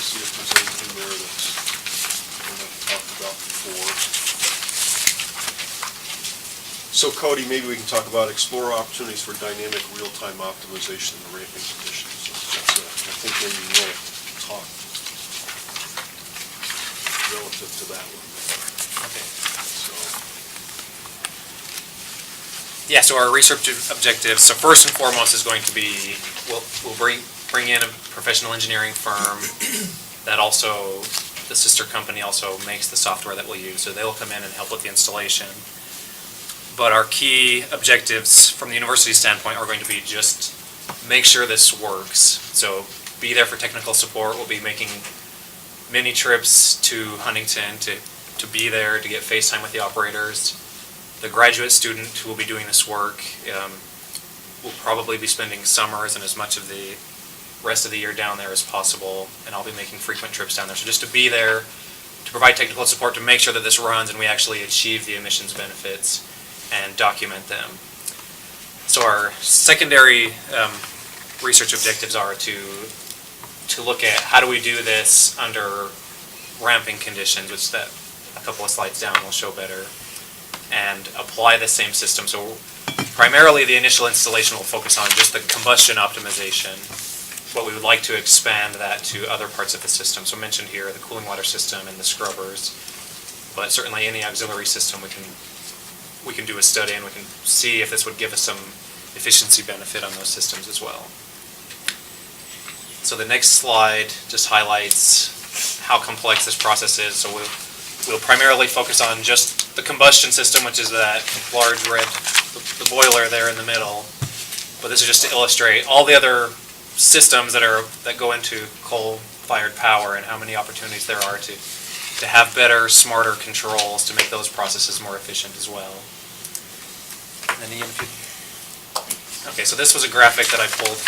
see if there's anything there that's we haven't talked about before. So Cody, maybe we can talk about explore opportunities for dynamic real-time optimization in the ramping conditions. That's, I think maybe you want to talk relative to that one. Okay. So. Yeah, so our research objectives, so first and foremost is going to be, we'll bring in a professional engineering firm that also, the sister company also makes the software that we'll use, so they'll come in and help with the installation. But our key objectives from the university standpoint are going to be just make sure this works. So be there for technical support. We'll be making many trips to Huntington to be there, to get FaceTime with the operators. The graduate student who will be doing this work will probably be spending summers and as much of the rest of the year down there as possible, and I'll be making frequent trips down there. So just to be there, to provide technical support, to make sure that this runs and we actually achieve the emissions benefits and document them. So our secondary research objectives are to look at how do we do this under ramping conditions, which that a couple of slides down will show better, and apply the same system. So primarily the initial installation will focus on just the combustion optimization, but we would like to expand that to other parts of the system. So mentioned here the cooling water system and the scrubbers, but certainly any auxiliary system we can do a study and we can see if this would give us some efficiency benefit on those systems as well. So the next slide just highlights how complex this process is. So we'll primarily focus on just the combustion system, which is that large red, the boiler there in the middle. But this is just to illustrate all the other systems that go into coal-fired power and how many opportunities there are to have better, smarter controls to make those processes more efficient as well. And then Ian, okay, so this was a graphic that I pulled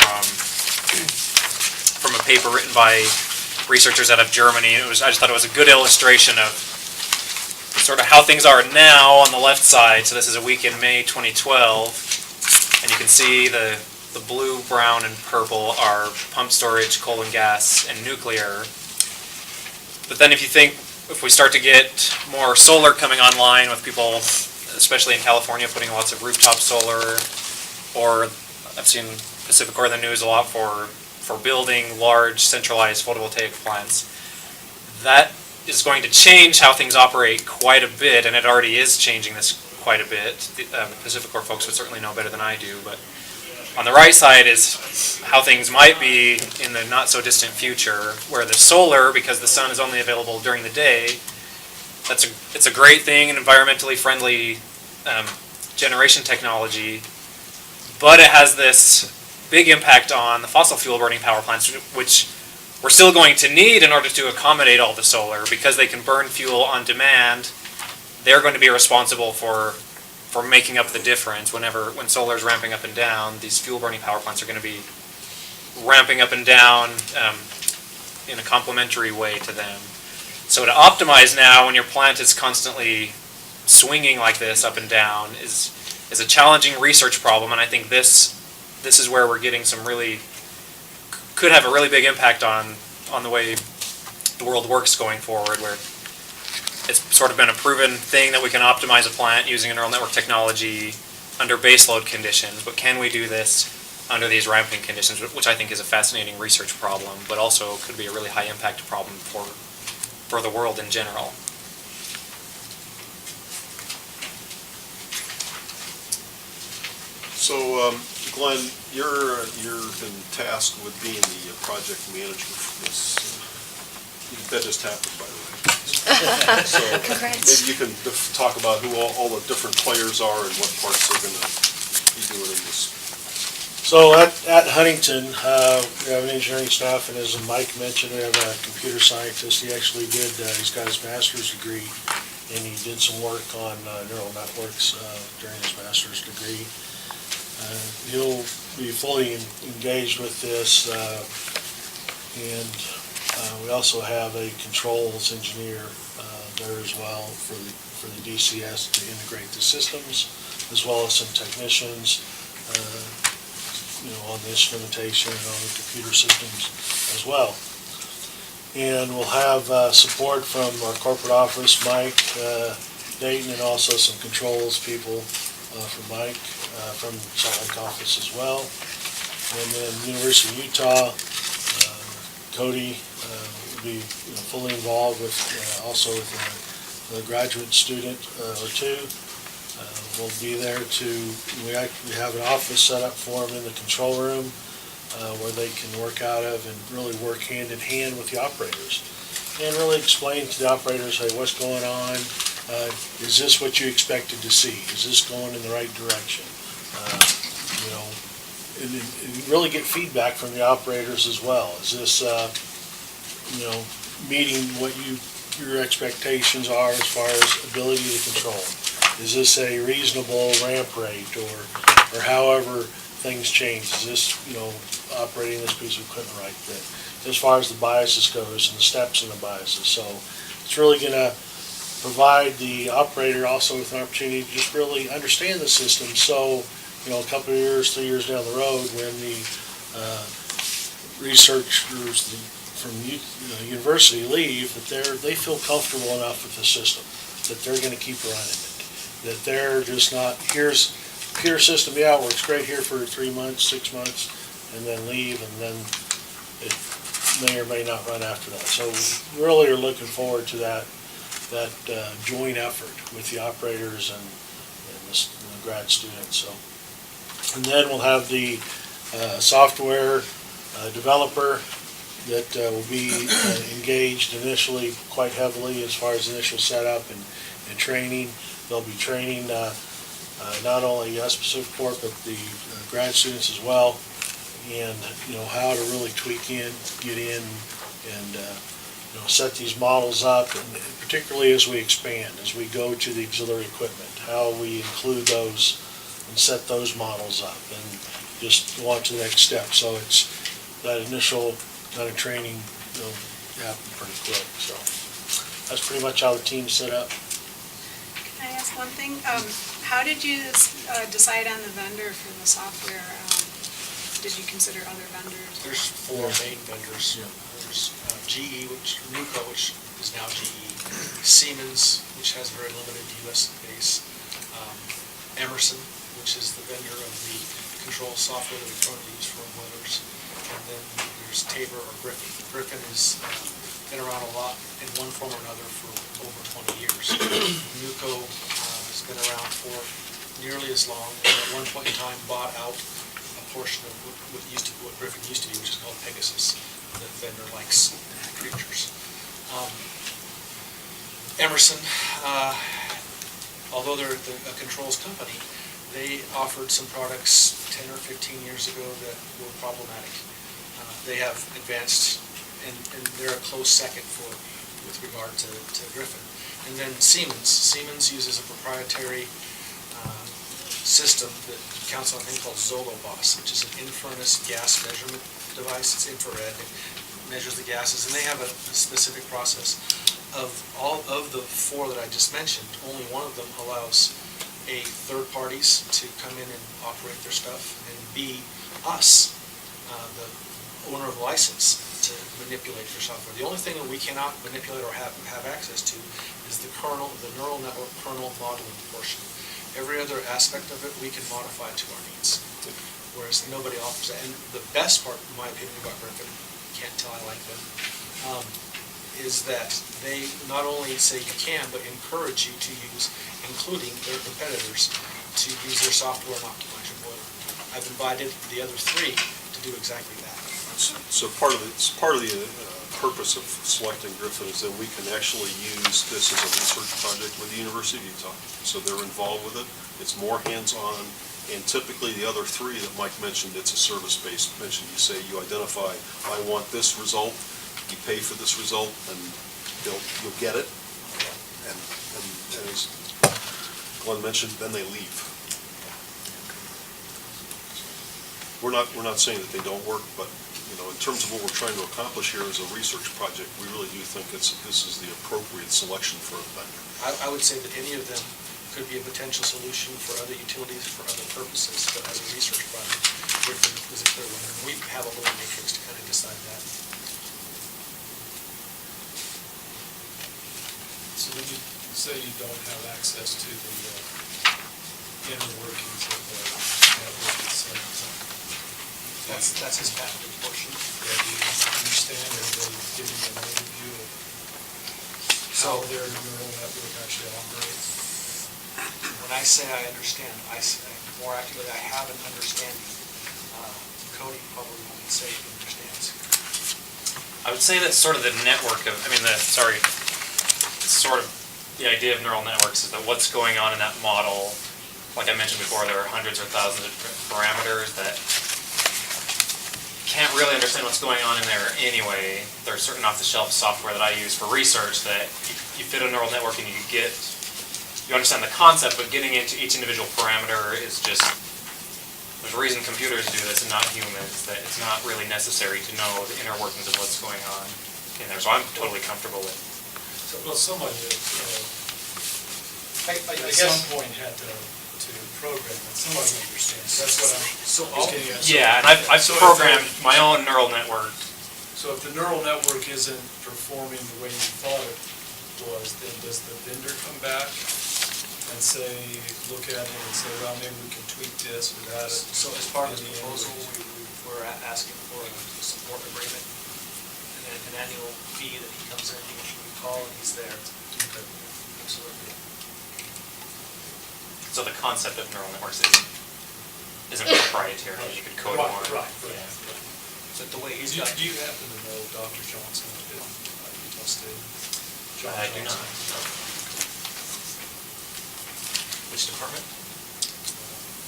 from a paper written by researchers out of Germany. I just thought it was a good illustration of sort of how things are now on the left side. So this is a week in May 2012, and you can see the blue, brown, and purple are pumped storage, coal and gas, and nuclear. But then if we start to get more solar coming online with people, especially in California, putting lots of rooftop solar, or I've seen Pacificor in the news a lot for building large centralized photovoltaic plants, that is going to change how things operate quite a bit, and it already is changing this quite a bit. The Pacificor folks would certainly know better than I do, but on the right side is how things might be in the not so distant future, where the solar, because the sun is only available during the day, it's a great thing, an environmentally friendly generation technology, but it has this big impact on the fossil fuel burning power plants, which we're still going to need in order to accommodate all the solar. Because they can burn fuel on demand, they're going to be responsible for making up the difference. When solar is ramping up and down, these fuel burning power plants are going to be ramping up and down in a complementary way to them. So to optimize now when your plant is constantly swinging like this up and down is a challenging research problem, and I think this is where we're getting some could have a really big impact on the way the world works going forward, where it's sort of been a proven thing that we can optimize a plant using a neural network technology under baseload conditions, but can we do this under these ramping conditions, which I think is a fascinating research problem, but also could be a really high impact problem for the world in general. So, Glenn, you're been tasked with being the project manager for this. That just happened, by the way. So Congrats. maybe you can talk about who all the different players are and what parts they're going to be doing in this. So at Huntington, we have an engineering staff, and as Mike mentioned, we have a computer scientist. He actually he's got his master's degree, and he did some work on neural networks during his master's degree. He'll be fully engaged with this, and we also have a controls engineer there as well for the DCS to integrate the systems, as well as some technicians, on the instrumentation and on the computer systems as well. And we'll have support from our corporate office, Mike Dayton, and also some controls people from Mike from Salt Lake office as well. And then University of Utah, Cody will be fully involved with also with a graduate student or two. We'll be there we have an office set up for them in the control room where they can work out of and really work hand in hand with the operators and really explain to the operators, hey, what's going on? Is this what you expected to see? Is this going in the right direction? And really get feedback from the operators as well. Is this, meeting what your expectations are as far as ability to control? Is this a reasonable ramp rate or however things change? Is this, operating this piece of equipment right then? As far as the biases goes and the steps in the biases. So it's really going to provide the operator also with an opportunity to just really understand the system. So, a couple of years, 3 years down the road, when the researchers from university leave, that they feel comfortable enough with the system, that they're going to keep running it. That they're just not, here's system, yeah, it works great here for 3 months, 6 months, and then leave, and then it may or may not run after that. So we really are looking forward to that joint effort with the operators and the grad students. So, and then we'll have the software developer that will be engaged initially quite heavily as far as initial setup and training. They'll be training not only us Pacific Corp, but the grad students as well, and how to really tweak in, get in, and set these models up, and particularly as we expand, as we go to the auxiliary equipment, how we include those and set those models up, and just go on to the next step. So it's that initial kind of training happen pretty quick. So that's pretty much how the team's set up. Can I ask one thing? How did you decide on the vendor for the software? Did you consider other vendors? There's 4 main vendors. Yeah. There's GE, NUCO, which is now GE, Siemens, which has a very limited U.S. base, Emerson, which is the vendor of the control software that we currently use for boilers, and then there's Tabor or Griffin. Griffin has been around a lot in one form or another for over 20 years. NUCO has been around for nearly as long, and at one point in time bought out a portion of what Griffin used to be, which is called Pegasus. The vendor likes creatures. Emerson, although they're a controls company, they offered some products 10 or 15 years ago that were problematic. They have advanced, and they're a close second with regard to Griffin. And then Siemens uses a proprietary system that counts on a thing called Zolobos, which is an in-furnace gas measurement device. It's infrared. It measures the gases, and they have a specific process. of the four that I just mentioned, only one of them allows A, third parties to come in and operate their stuff, and B, us, the owner of the license, to manipulate their software. The only thing that we cannot manipulate or have access to is the kernel, the neural network kernel modeling portion. Every other aspect of it, we can modify to our needs, whereas nobody offers that. And the best part, in my opinion, about Griffin, can't tell I like them, is that they not only say you can, but encourage you to use, including their competitors, to use their software and optimize your boiler. I've invited the other three to do exactly that. So part of the purpose of selecting Griffin is that we can actually use this as a research project with the University of Utah. So they're involved with it. It's more hands-on. And typically the other three that Mike mentioned, it's a service-based mention. You say, you identify, I want this result, you pay for this result, and you'll get it. And as Glenn mentioned, then they leave. We're not saying that they don't work, but in terms of what we're trying to accomplish here as a research project, we really do think this is the appropriate selection for a vendor. I would say that any of them could be a potential solution for other utilities, for other purposes, but as a research project, Griffin is a clear winner. We have a little matrix to kind of decide that. So when you say you don't have access to the inner workings of the network itself, That's his patented portion. do you understand, or they give you an overview of how their neural network actually operates? When I say I understand, I say more accurately, I have an understanding. Cody probably won't say he understands. I would say that's sort of the network of, sort of the idea of neural networks is that what's going on in that model, like I mentioned before, there are hundreds or thousands of different parameters that can't really understand what's going on in there anyway. There's certain off-the-shelf software that I use for research that you fit a neural network and you understand the concept, but getting into each individual parameter is just, there's a reason computers do this and not humans, that it's not really necessary to know the inner workings of what's going on in there. So I'm totally comfortable with it. Well, somebody I at guess, some point had to program it. Somebody understands. That's what I'm getting at. Yeah, and I've programmed my own neural network. So if the neural network isn't performing the way you thought it was, then does the vendor come back and say, look at it and say, well, maybe we can tweak this or that? So as part of the proposal, we're asking for a support agreement and then an annual fee that he comes in, we call, and he's there. Absolutely. So the concept of neural networks isn't proprietary. You could code one. Right. Yeah. So the way he's Do got. you happen to know Dr. Johnson at Utah State? I do not. No. Which department?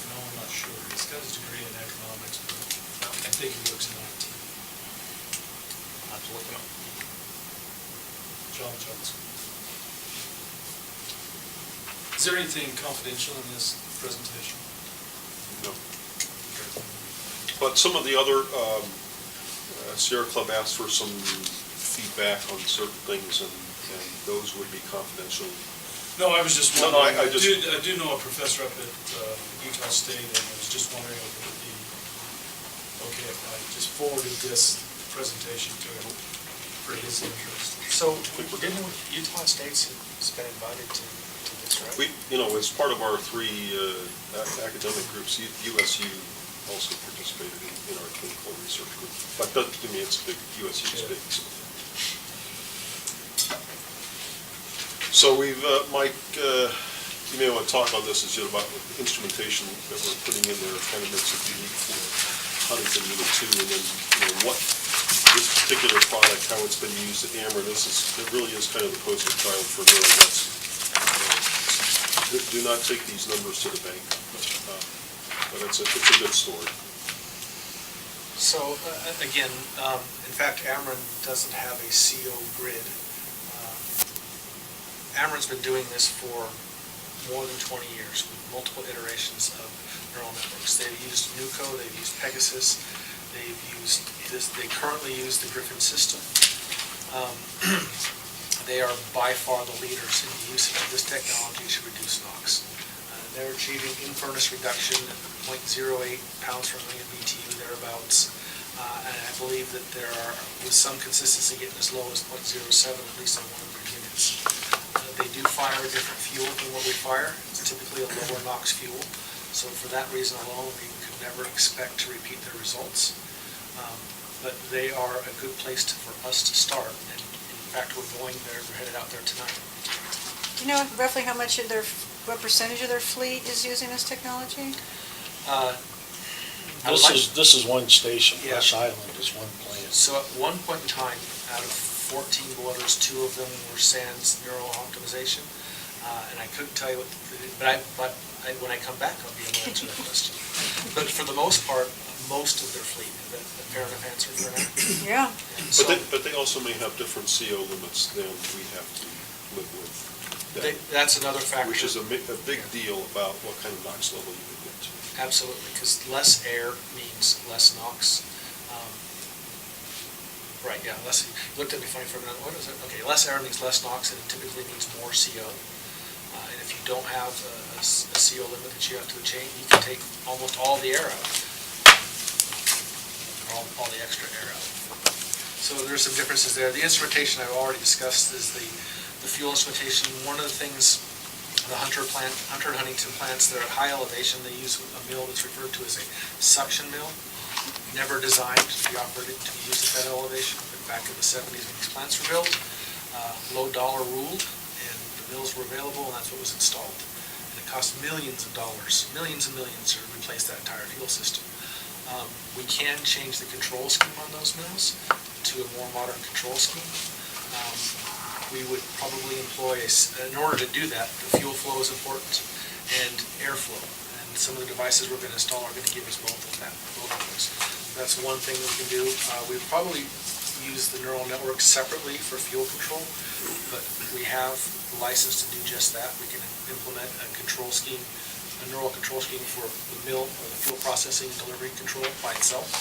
No, I'm not sure. He's got his degree in economics, but I think he works in IT. I'll have to look him up. John Johnson. Is there anything confidential in this presentation? No. But some of the other, Sierra Club asked for some feedback on certain things, and those would be confidential. No, I was just No, wondering. I just- I do know a professor up at Utah State, and I was just wondering if it would be okay if I just forwarded this presentation to him for his interest. So didn't Utah State's been invited to this, right? We, as part of our three academic groups, USU also participated in our clinical research group. But to me, it's big. USU is big. So we've, Mike, you may want to talk on this, is just about the instrumentation that we're putting in there. Kind of makes it unique for Huntington Unit 2, and then what this particular product, how it's been used at Ameren. It really is kind of the poster child for neural nets. Do not take these numbers to the bank, but it's a good story. So again, in fact, Ameren doesn't have a CO grid. Ameren's been doing this for more than 20 years with multiple iterations of neural networks. They've used NUCO, they've used Pegasus, they've used this. They currently use the Griffin system. They are by far the leaders in the usage of this technology to reduce NOx. They're achieving in-furnace reduction at 0.08 pounds per million BTU thereabouts. And I believe that there are, with some consistency, getting as low as 0.07, at least on one of their units. They do fire a different fuel than what we fire. It's typically a lower NOx fuel. So for that reason alone, we could never expect to repeat their results. But they are a good place for us to start. And in fact, we're going there, we're headed out there tonight. Do you know roughly how much of what percentage of their fleet is using this technology? This is one station, Yeah. Rush Island is one plant. So at one point in time, out of 14 boilers, 2 of them were SANS neural optimization. And I couldn't tell you what, when I come back, I'll be able to answer that question. But for the most part, most of their fleet, is that a fair enough answer for now? Yeah. So But they also may have different CO limits than we have to live with. that's another factor. Which is a big deal about what kind of NOx level you can get to. Absolutely, because less air means less NOx. Right, yeah, less, you looked at me funny for a minute, what is it? Okay, less air means less NOx, and it typically means more CO. And if you don't have a CO limit that you have to attain, you can take almost all the air out, or all the extra air out. So there's some differences there. The instrumentation I've already discussed is the fuel instrumentation. One of the things, the Hunter and Huntington plants, they're at high elevation. They use a mill that's referred to as a suction mill. Never designed to be operated to be used at that elevation, but back in the 70s when these plants were built, low dollar ruled, and the mills were available, and that's what was installed. And it cost millions of dollars, millions and millions to replace that entire fuel system. We can change the control scheme on those mills to a more modern control scheme. We would probably employ, in order to do that, the fuel flow is important, and airflow. And some of the devices we're going to install are going to give us both of those. That's one thing that we can do. We would probably use the neural network separately for fuel control, but we have the license to do just that. We can implement a control scheme, a neural control scheme for the mill, or the fuel processing and delivery control by itself.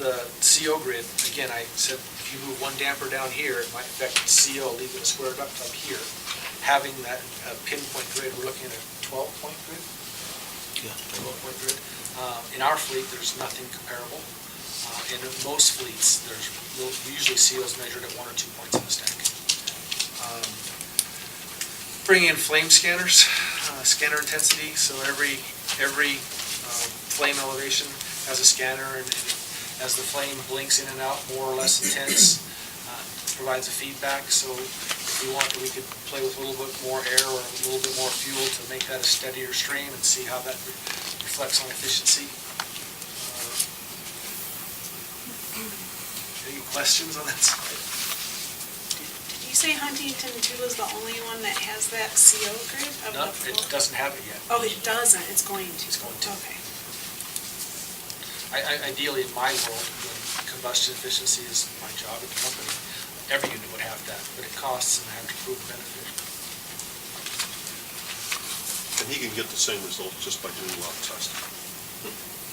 The CO grid, again, I said if you move one damper down here, it might affect CO, leaving a square duct up here. Having that pinpoint grid, we're looking at a 12-point grid. Yeah. 12-point grid. In our fleet, there's nothing comparable. And in most fleets, we usually see those measured at 1 or 2 points in the stack. Bringing in flame scanners, scanner intensity. So every flame elevation has a scanner, and as the flame blinks in and out, more or less intense, provides a feedback. So if we want to, we could play with a little bit more air or a little bit more fuel to make that a steadier stream and see how that reflects on efficiency. Any questions on that side? Did you say Huntington 2 is the only one that has that CO grid? No, it doesn't have it yet. Oh, it doesn't, it's going to? It's going to. Okay. Ideally, in my world, when combustion efficiency is my job at the company, every unit would have that, but it costs and I have to prove benefit. And he can get the same result just by doing a lot of testing.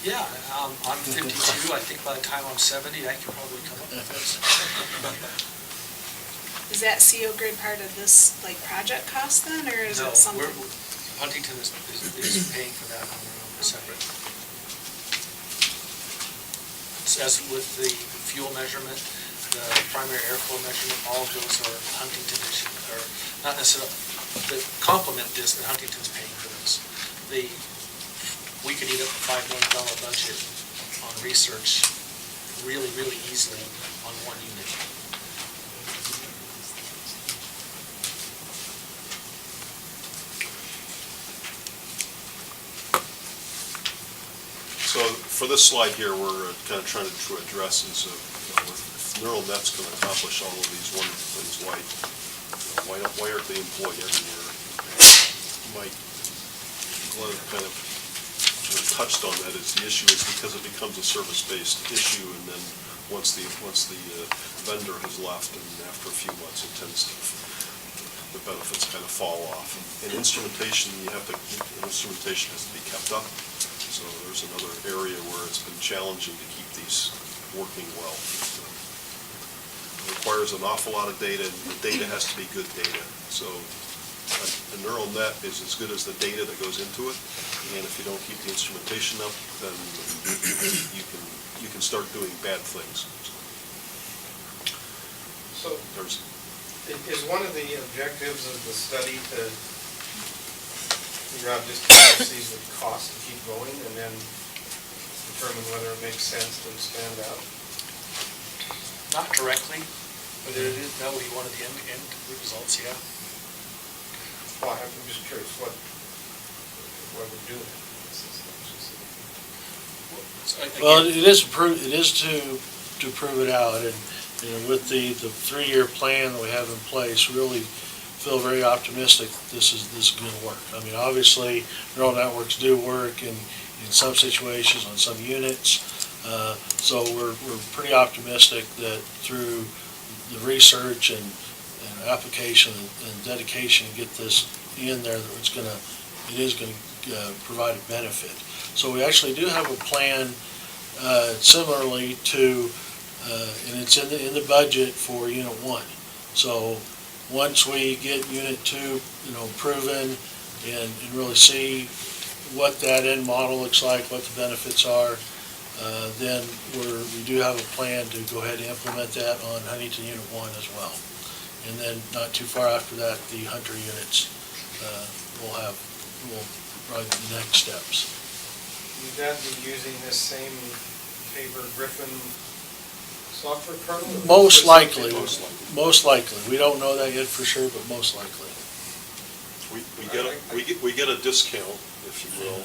Yeah, I'm 52. I think by the time I'm 70, I can probably come up with this. Is that CO grid part of this, like, project cost then, or is No, it something? Huntington is paying for that on their own, separate. As with the fuel measurement, the primary airflow measurement, all of those are Huntington issue, or not necessarily, that complement this, but Huntington's paying for those. We could eat up a $5 million budget on research really, really easily on one unit. So for this slide here, we're kind of trying to address is, if neural net's going to accomplish all of these wonderful things, why aren't they employed everywhere? Mike Glenn kind of touched on that. Is the issue is because it becomes a service-based issue, and then once the vendor has left, and after a few months, it tends to the benefits kind of fall off. And instrumentation, instrumentation has to be kept up. So there's another area where it's been challenging to keep these working well. requires an awful lot of data, and the data has to be good data. So a neural net is as good as the data that goes into it, and if you don't keep the instrumentation up, then you can start doing bad things. So is one of the objectives of the study to figure out just how much these would cost to keep going and then determine whether it makes sense to expand out? Not directly, but that would be one of the end results, yeah. Well, I'm just curious what we're doing. Well, it is to prove it out, and, you know, with the 3-year plan that we have in place, really feel very optimistic this is going to work. I mean, obviously, neural networks do work in some situations on some units, so we're pretty optimistic that through the research and application and dedication to get this in there, that it is going to provide a benefit. So we actually do have a plan similarly to, and it's in the budget for Unit 1. So once we get Unit 2, proven and really see what that end model looks like, what the benefits are, then we do have a plan to go ahead and implement that on Huntington Unit 1 as well. And then not too far after that, the Hunter units will probably be the next steps. Would that be using this same Tabor Griffin software kernel? Most likely. We don't know that yet for sure, but most likely. We get a discount, if you will,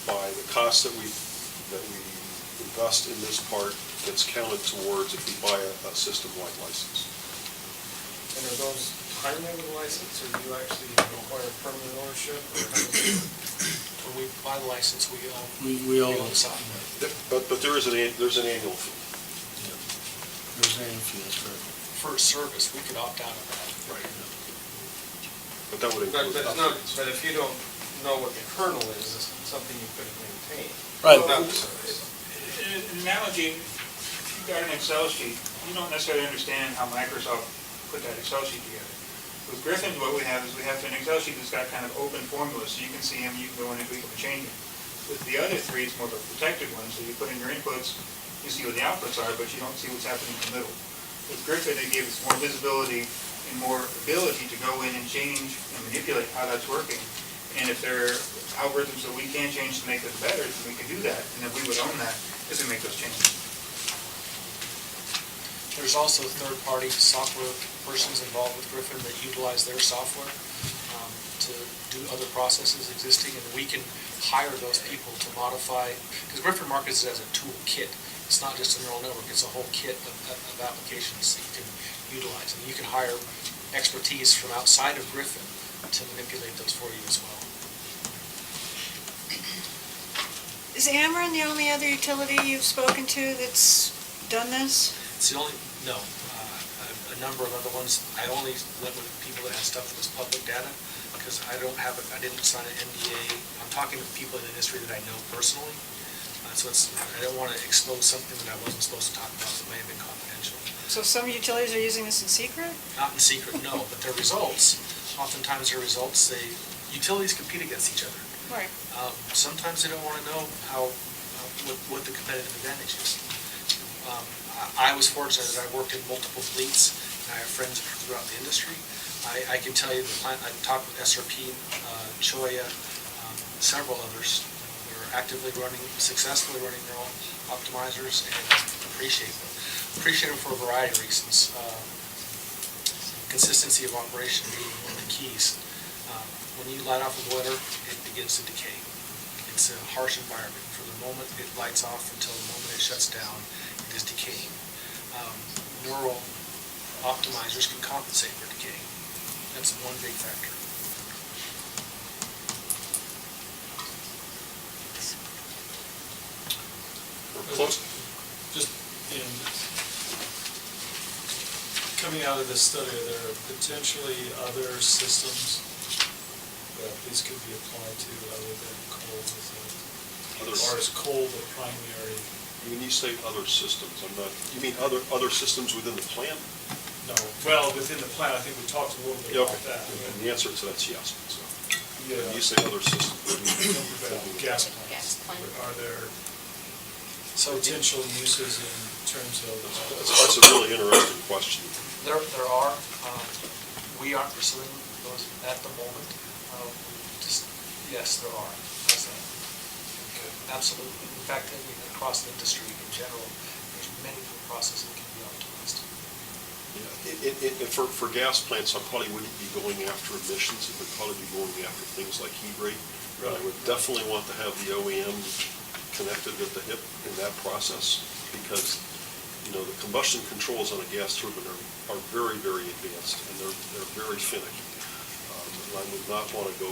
by the cost that we invest in this part that's counted towards if we buy a system-wide license. And are those time-limited license, or do you actually require permanent ownership? When we buy the license, we own the software. But there's an annual fee. Yeah. There's an annual fee, that's correct. For a service, we could opt out of that. Right. But that would include. But if you don't know what the kernel is, it's something you couldn't maintain. Right. Not the service. An analogy, if you've got an Excel sheet, you don't necessarily understand how Microsoft put that Excel sheet together. With Griffin, what we have is we have an Excel sheet that's got kind of open formulas, so you can see them, you can go in and tweak them and change them. With the other three, it's more of a protected one, so you put in your inputs, you see what the outputs are, but you don't see what's happening in the middle. With Griffin, it gave us more visibility and more ability to go in and change and manipulate how that's working. And if there are algorithms that we can change to make this better, then we can do that, and then we would own that as we make those changes. There's also third-party software persons involved with Griffin that utilize their software to do other processes existing, and we can hire those people to modify, because Griffin markets it as a tool kit. It's not just a neural network, it's a whole kit of applications that you can utilize. And you can hire expertise from outside of Griffin to manipulate those for you as well. Is Ameren the only other utility you've spoken to that's done this? It's the only, no. A number of other ones. I only went with people that had stuff that was public data because I didn't sign an NDA. I'm talking to people in the industry that I know personally. So I don't want to expose something that I wasn't supposed to talk about that may have been confidential. So some utilities are using this in secret? Not in secret, no. But their results, oftentimes utilities compete against each other. Right. Sometimes they don't want to know what the competitive advantage is. I was fortunate that I worked in multiple fleets, and I have friends throughout the industry. I can tell you the plant, I talked with SRP, Choya, several others that are actively successfully running their own optimizers, and appreciate them. Appreciate them for a variety of reasons. Consistency of operation being one of the keys. When you light off a boiler, it begins to decay. It's a harsh environment. From the moment it lights off until the moment it shuts down, it is decaying. Neural optimizers can compensate for decay. That's one big factor. We're close. Just in coming out of this study, are there potentially other systems that these could be applied to other than coal? Or is coal the primary When you say other systems, I'm not, you mean other systems within the plant? No, well, within the plan, I think we talked a little bit Yeah, about okay. that. And the answer to that's yes. So, Yeah. when you say other systems, what do you mean? Gas plants. Gas plant. Are there potential uses in terms of? That's a really interesting question. There are, we aren't pursuing those at the moment. Yes, there are. How's that? Okay, absolutely. In fact, I mean, across the industry in general, there's many processes that can be optimized. Yeah, for gas plants, I probably wouldn't be going after emissions. It would probably be going after things like heat rate. I would definitely want to have the OEM connected at the hip in that process, because, you know, the combustion controls on a gas turbine are very, very advanced, and they're very finicky. And I would not want to go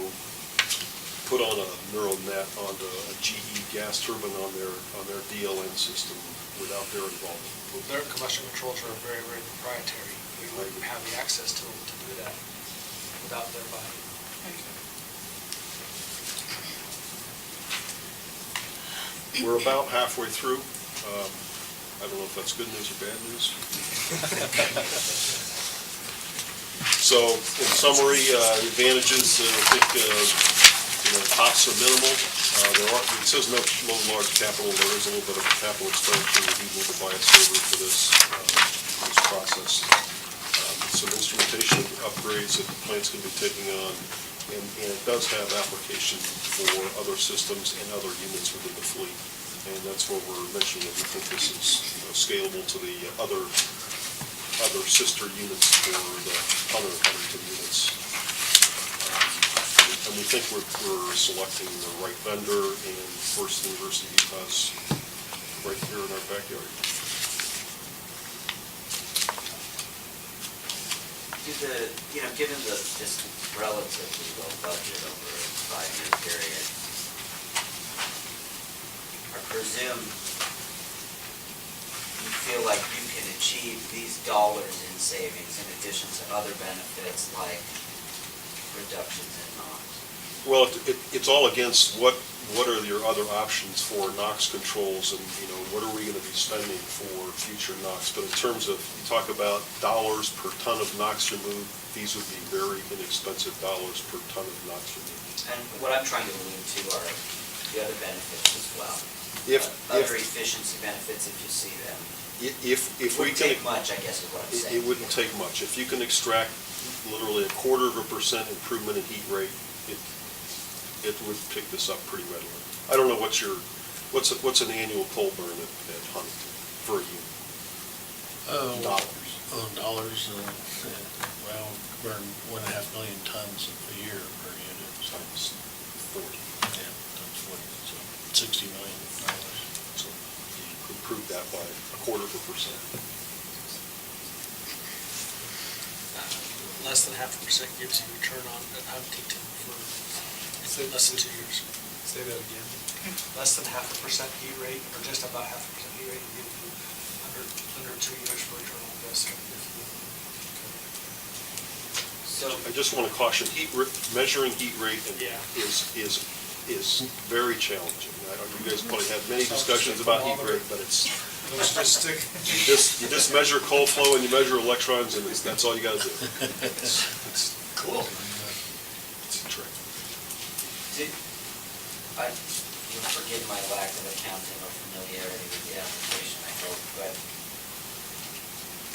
put on a neural net onto a GE gas turbine on their DLN system without their involvement. Their combustion controls are very, very proprietary. We wouldn't have the access to them to do that without their buy-in. We're about halfway through. I don't know if that's good news or bad news. So, in summary, advantages, I think, costs are minimal. It says no large capital. There is a little bit of capital expenditure. We need to buy a server for this process. Some instrumentation upgrades that the plant's going to be taking on, and it does have application for other systems and other units within the fleet. And that's what we're mentioning, that we think this is scalable to the other sister units for the Huntington units. And we think we're selecting the right vendor, and First University of Utah's right here in our backyard. Given this relatively low budget over a 5-year period, I presume you feel like you can achieve these dollars in savings in addition to other benefits like reductions in NOx. Well, it's all against what are your other options for NOx controls, and, what are we going to be spending for future NOx? But in terms of, you talk about dollars per ton of NOx removed, these would be very inexpensive dollars per ton of NOx removed. And what I'm trying to allude to are the other benefits as well. Other efficiency benefits, if you see them. If we Wouldn't can, take much, I guess is what I'm saying. it wouldn't take much. If you can extract literally 0.25% improvement in heat rate, it would pick this up pretty readily. I don't know what's an annual coal burn at Huntington for a unit? Dollars. Dollars, well, burn 1.5 million tons a year per unit. Times 40. Yeah, times 40, so $60 million. So you improve that by 0.25%. Less than 0.5% gives you return on at Huntington for less than 2 years. Say that again. Less than 0.5% heat rate, or just about 0.5% heat rate, gives you under 2 years for return on investment. So, I just want to caution, measuring heat rate Yeah. is very challenging. You guys probably had many discussions about heat rate, but it's, Those just stick. you just measure cold flow and you measure electrons, and that's all you got to do. It's cool. It's a trick. You'll forgive my lack of accounting or familiarity with the application, I hope, but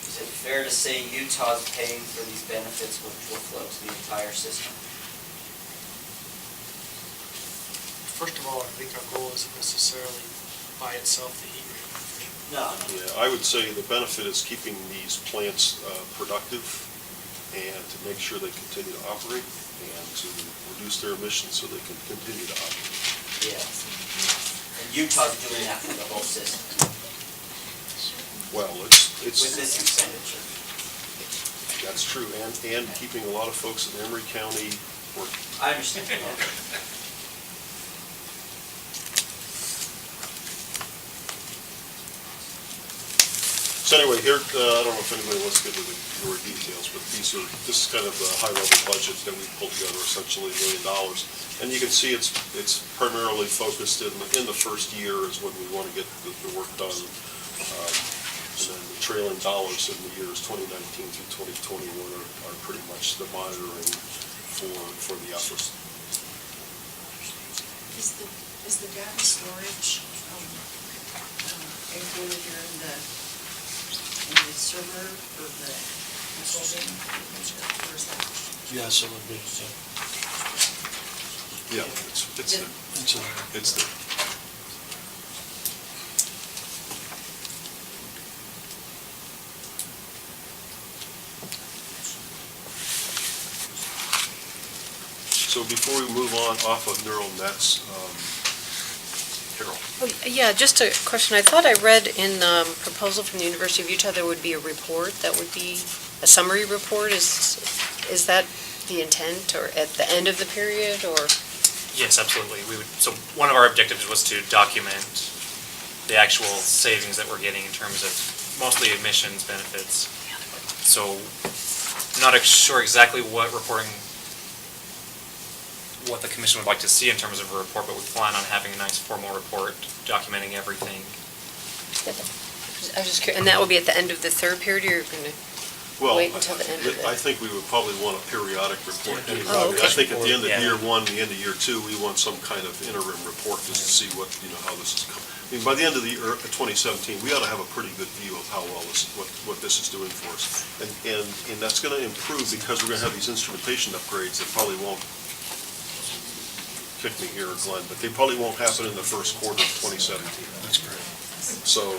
is it fair to say Utah's paying for these benefits which will flow to the entire system? First of all, I think our goal isn't necessarily by itself the heat rate. No. Yeah, I would say the benefit is keeping these plants productive and to make sure they continue to operate and to reduce their emissions so they can continue to operate. Yeah. And Utah's doing that for the whole system Well, it's with this expenditure. that's true, and keeping a lot of folks in Emory County working. I understand. So anyway, here, I don't know if anybody wants to get into the more details, but this is kind of the high-level budget that we pulled together, essentially $1 million. And you can see it's primarily focused in the first year is when we want to get the work done. And then the trailing dollars in the years 2019 through 2021 are pretty much the monitoring for the effort. Is the data storage included here in the server for the control room? Or is that? Yes, it would be, Yeah, it's there. So before we move on off of neural nets, Carol? Yeah, just a question. I thought I read in the proposal from the University of Utah, there would be a report that would be a summary report. Is that the intent, or at the end of the period, or? Yes, absolutely. So one of our objectives was to document the actual savings that we're getting in terms of mostly admissions benefits. So I'm not sure exactly what the commission would like to see in terms of a report, but we plan on having a nice formal report documenting everything. I was just curious, and that will be at the end of the third period, or you're going to wait until the end of it? I think we would probably want a periodic report. Oh, okay. I think at the end of Yeah. year one, the end of year two, we want some kind of interim report just to see what, how this is coming. I mean, by the end of the year 2017, we ought to have a pretty good view of how well what this is doing for us. And that's going to improve because we're going to have these instrumentation upgrades that probably won't, kick me here, Glenn, but they probably won't happen in the first quarter of 2017. that's great. So,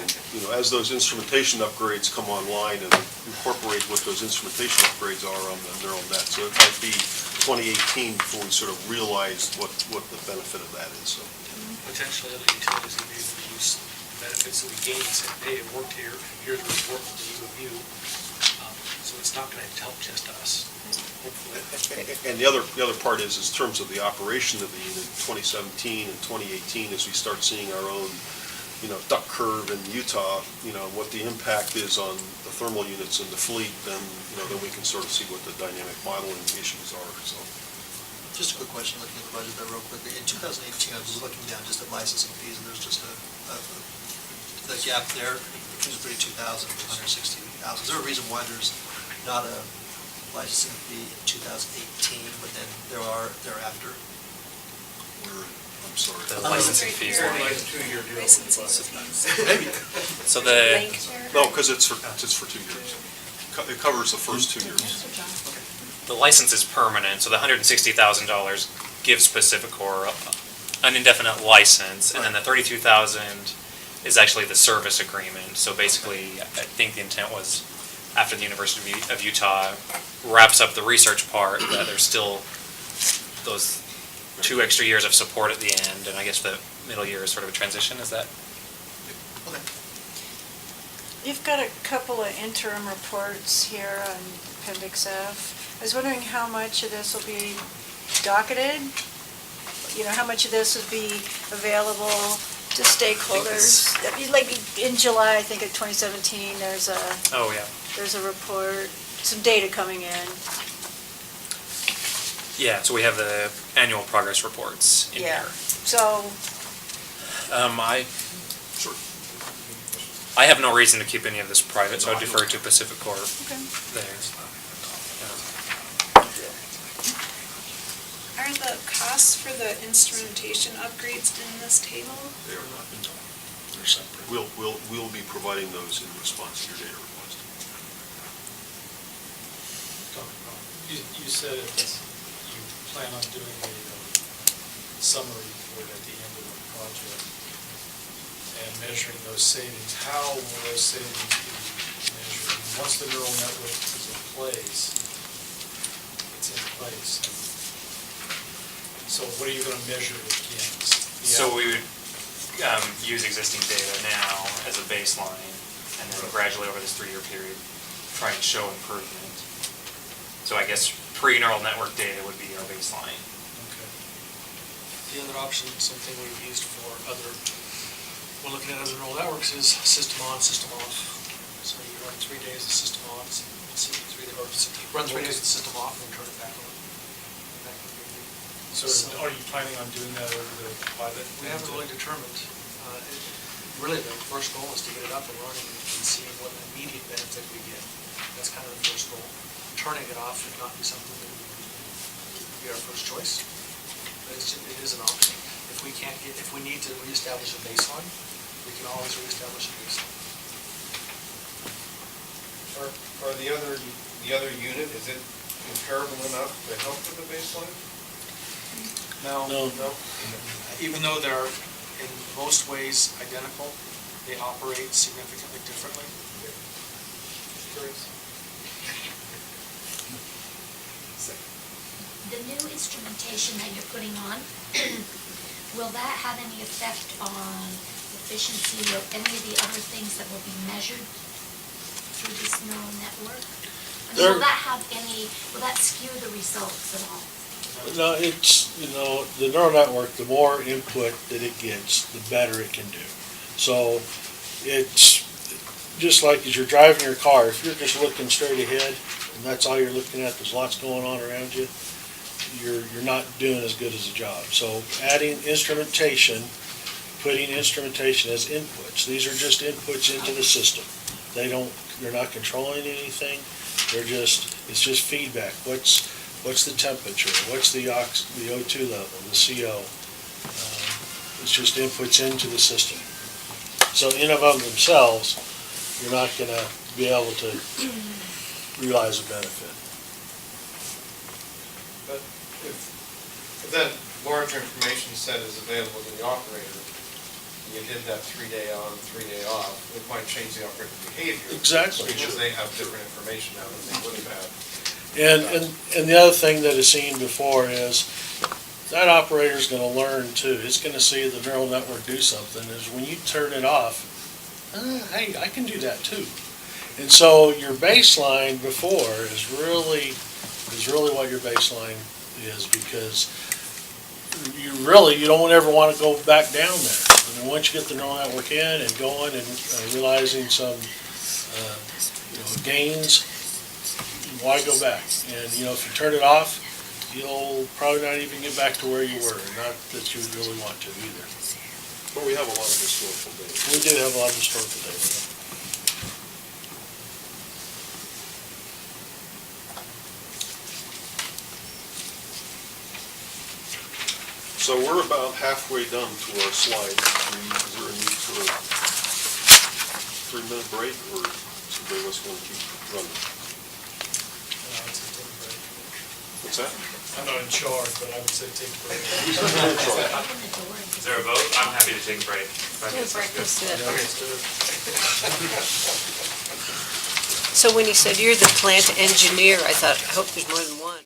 as those instrumentation upgrades come online and incorporate what those instrumentation upgrades are on the neural net, so it might be 2018 before we sort of realize what the benefit of that is, so. Potentially other utilities would be able to use the benefits that we gain and say, hey, it worked here, here's a report from the U of U. So it's not going to help just us, hopefully. And the other part is in terms of the operation of the unit, 2017 and 2018, as we start seeing our own, duck curve in Utah, what the impact is on the thermal units in the fleet, then we can sort of see what the dynamic modeling issues are, so. Just a quick question, looking at the budget there real quickly. In 2018, I was looking down just at licensing fees, and there's just the gap there between the 32,000 and 160,000. Is there a reason why there's not a licensing fee in 2018, but then there are thereafter? I'm sorry. The licensing fees. Like a 2-year deal. Maybe. So the, No, because it's for 2 years. It covers the first 2 years. the license is permanent, so the $160,000 gives Pacificor an indefinite license, and then the $32,000 is actually the service agreement. So basically, I think the intent was, after the University of Utah wraps up the research part, that there's still those 2 extra years of support at the end, and I guess the middle year is sort of a transition, is that? Okay. You've got a couple of interim reports here on Appendix F. I was wondering how much of this will be docketed? How much of this would be available to stakeholders? Like in July, I think of 2017, there's a report, some data coming in. Yeah, so we have the annual progress reports in Yeah. here. So, I have no reason to keep any of this private, so I defer to Pacificor okay. there. Are the costs for the instrumentation upgrades in this table? They are not. They're separate. We'll be providing those in response to your data request. You said you plan on doing a summary report at the end of the project and measuring those savings. How will those savings be measured? Once the neural network is in place, it's in place. So what are you going to measure it against? So we would use existing data now as a baseline, and then gradually over this 3-year period, try and show improvement. So I guess pre-neural network data would be our baseline. Okay. The other option, something we've used for other, we're looking at other neural networks, is system on, system off. So you run 3 days the system on, see 3 days, or run 3 days the system off and turn it back on. That can be the- So are you planning on doing that over the pilot? We haven't really determined. Really, the first goal is to get it up and running and see what immediate benefit we get. That's kind of the first goal. Turning it off would not be something that would be our first choice, but it is an option. If we need to reestablish a baseline, we can always reestablish a baseline. Are the other unit, is it comparable enough to help with the baseline? No. No. Even though they're in most ways identical, they operate significantly differently. Curious. The new instrumentation that you're putting on, will that have any effect on efficiency or any of the other things that will be measured through this neural network? I mean, will that skew the results at all? No, the neural network, the more input that it gets, the better it can do. So it's just like as you're driving your car, if you're just looking straight ahead and that's all you're looking at, there's lots going on around you, you're not doing as good as a job. So adding instrumentation, putting instrumentation as inputs, these are just inputs into the system. They're not controlling anything, it's just feedback. What's the temperature? What's the O2 level, the CO? It's just inputs into the system. So in and of themselves, you're not going to be able to realize a benefit. But if that larger information set is available to the operator, and you did that 3-day on, 3-day off, it might change the operator's behavior. Exactly. Because they have different information now than they would have had. And the other thing that is seen before is that operator's going to learn too. It's going to see the neural network do something. Is when you turn it off, hey, I can do that too. And so your baseline before is really what your baseline is, because you don't ever want to go back down there. And once you get the neural network in and going and realizing some gains, why go back? And if you turn it off, you'll probably not even get back to where you were. Not that you really want to either. But we have a lot of historical data. We do have a lot of historical data. So we're about halfway done to our slide. Is there a need for a 3-minute break, or is everybody else going to keep running? What's that? I'm not in charge, but I would say take a break. Is there a vote? I'm happy to take a break. So when he said you're the plant engineer, I thought, I hope there's more than one.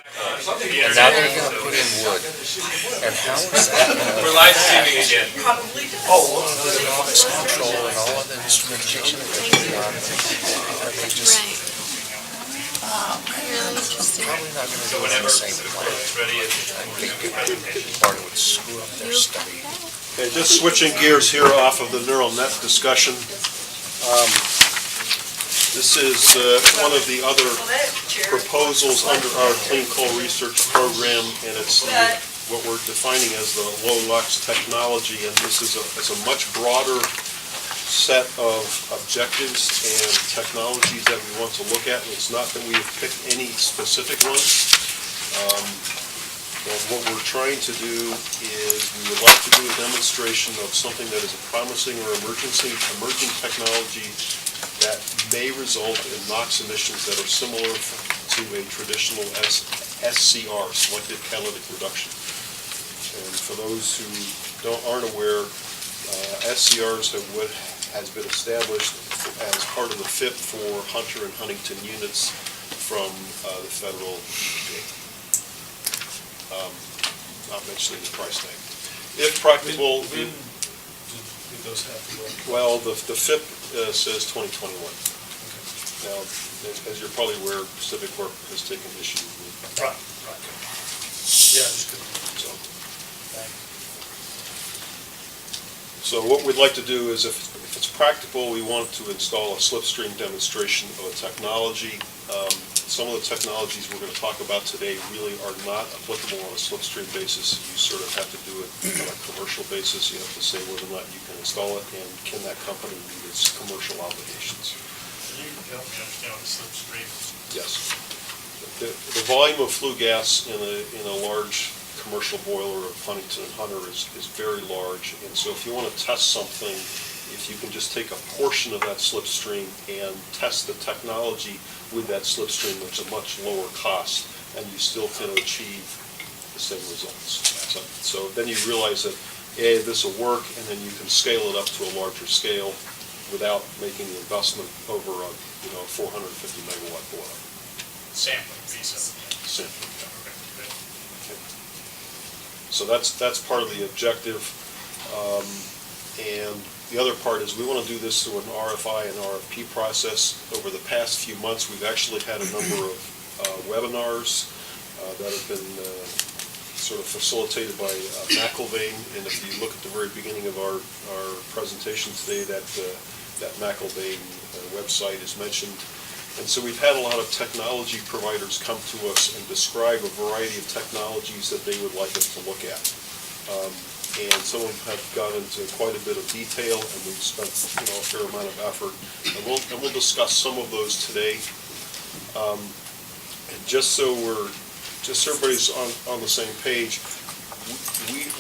And now they're gonna put in wood. And how is that? We're live streaming again. Probably does. Oh, the noise control and all of the instrumentation. Probably not gonna do it in the same plan. I think part would screw up their study. Okay, just switching gears here off of the neural net discussion. This is one of the other proposals under our Clean Coal Research Program, and it's what we're defining as the low-lux technology, and this is a much broader set of objectives and technologies that we want to look at. It's not that we have picked any specific ones. And what we're trying to do is we would like to do a demonstration of something that is a promising or emerging technology that may result in NOx emissions that are similar to a traditional SCR, selective catalytic reduction. And for those who aren't aware, SCRs has been established as part of the FIP for Hunter and Huntington units from the federal EPA. Not mentioning the price tag. If practical, When did those have to go? well, the FIP says 2021. Now, as you're probably aware, Pacific Corp has taken issue with. Right. Yeah, just couldn't. So, Thank you. So what we'd like to do is, if it's practical, we want to install a slipstream demonstration of a technology. Some of the technologies we're going to talk about today really are not applicable on a slipstream basis. You sort of have to do it on a commercial basis. You have to say whether or not you can install it, and can that company meet its commercial obligations. You can help me understand what the slipstream is. Yes. The volume of flue gas in a large commercial boiler of Huntington and Hunter is very large, and so if you want to test something, if you can just take a portion of that slipstream and test the technology with that slipstream, it's a much lower cost, and you still can achieve the same results. So then you realize that, A, this will work, and then you can scale it up to a larger scale without making the investment over a 450 megawatt boiler. Sampling piece of it. Sampling. Okay, good. So that's part of the objective. And the other part is we want to do this through an RFI and RFP process. Over the past few months, we've actually had a number of webinars that have been sort of facilitated by McIlvaine. And if you look at the very beginning of our presentation today, that McIlvaine website is mentioned. And so we've had a lot of technology providers come to us and describe a variety of technologies that they would like us to look at. And some of them have gone into quite a bit of detail, and we've spent a fair amount of effort. And we'll discuss some of those today. And just so everybody's on the same page,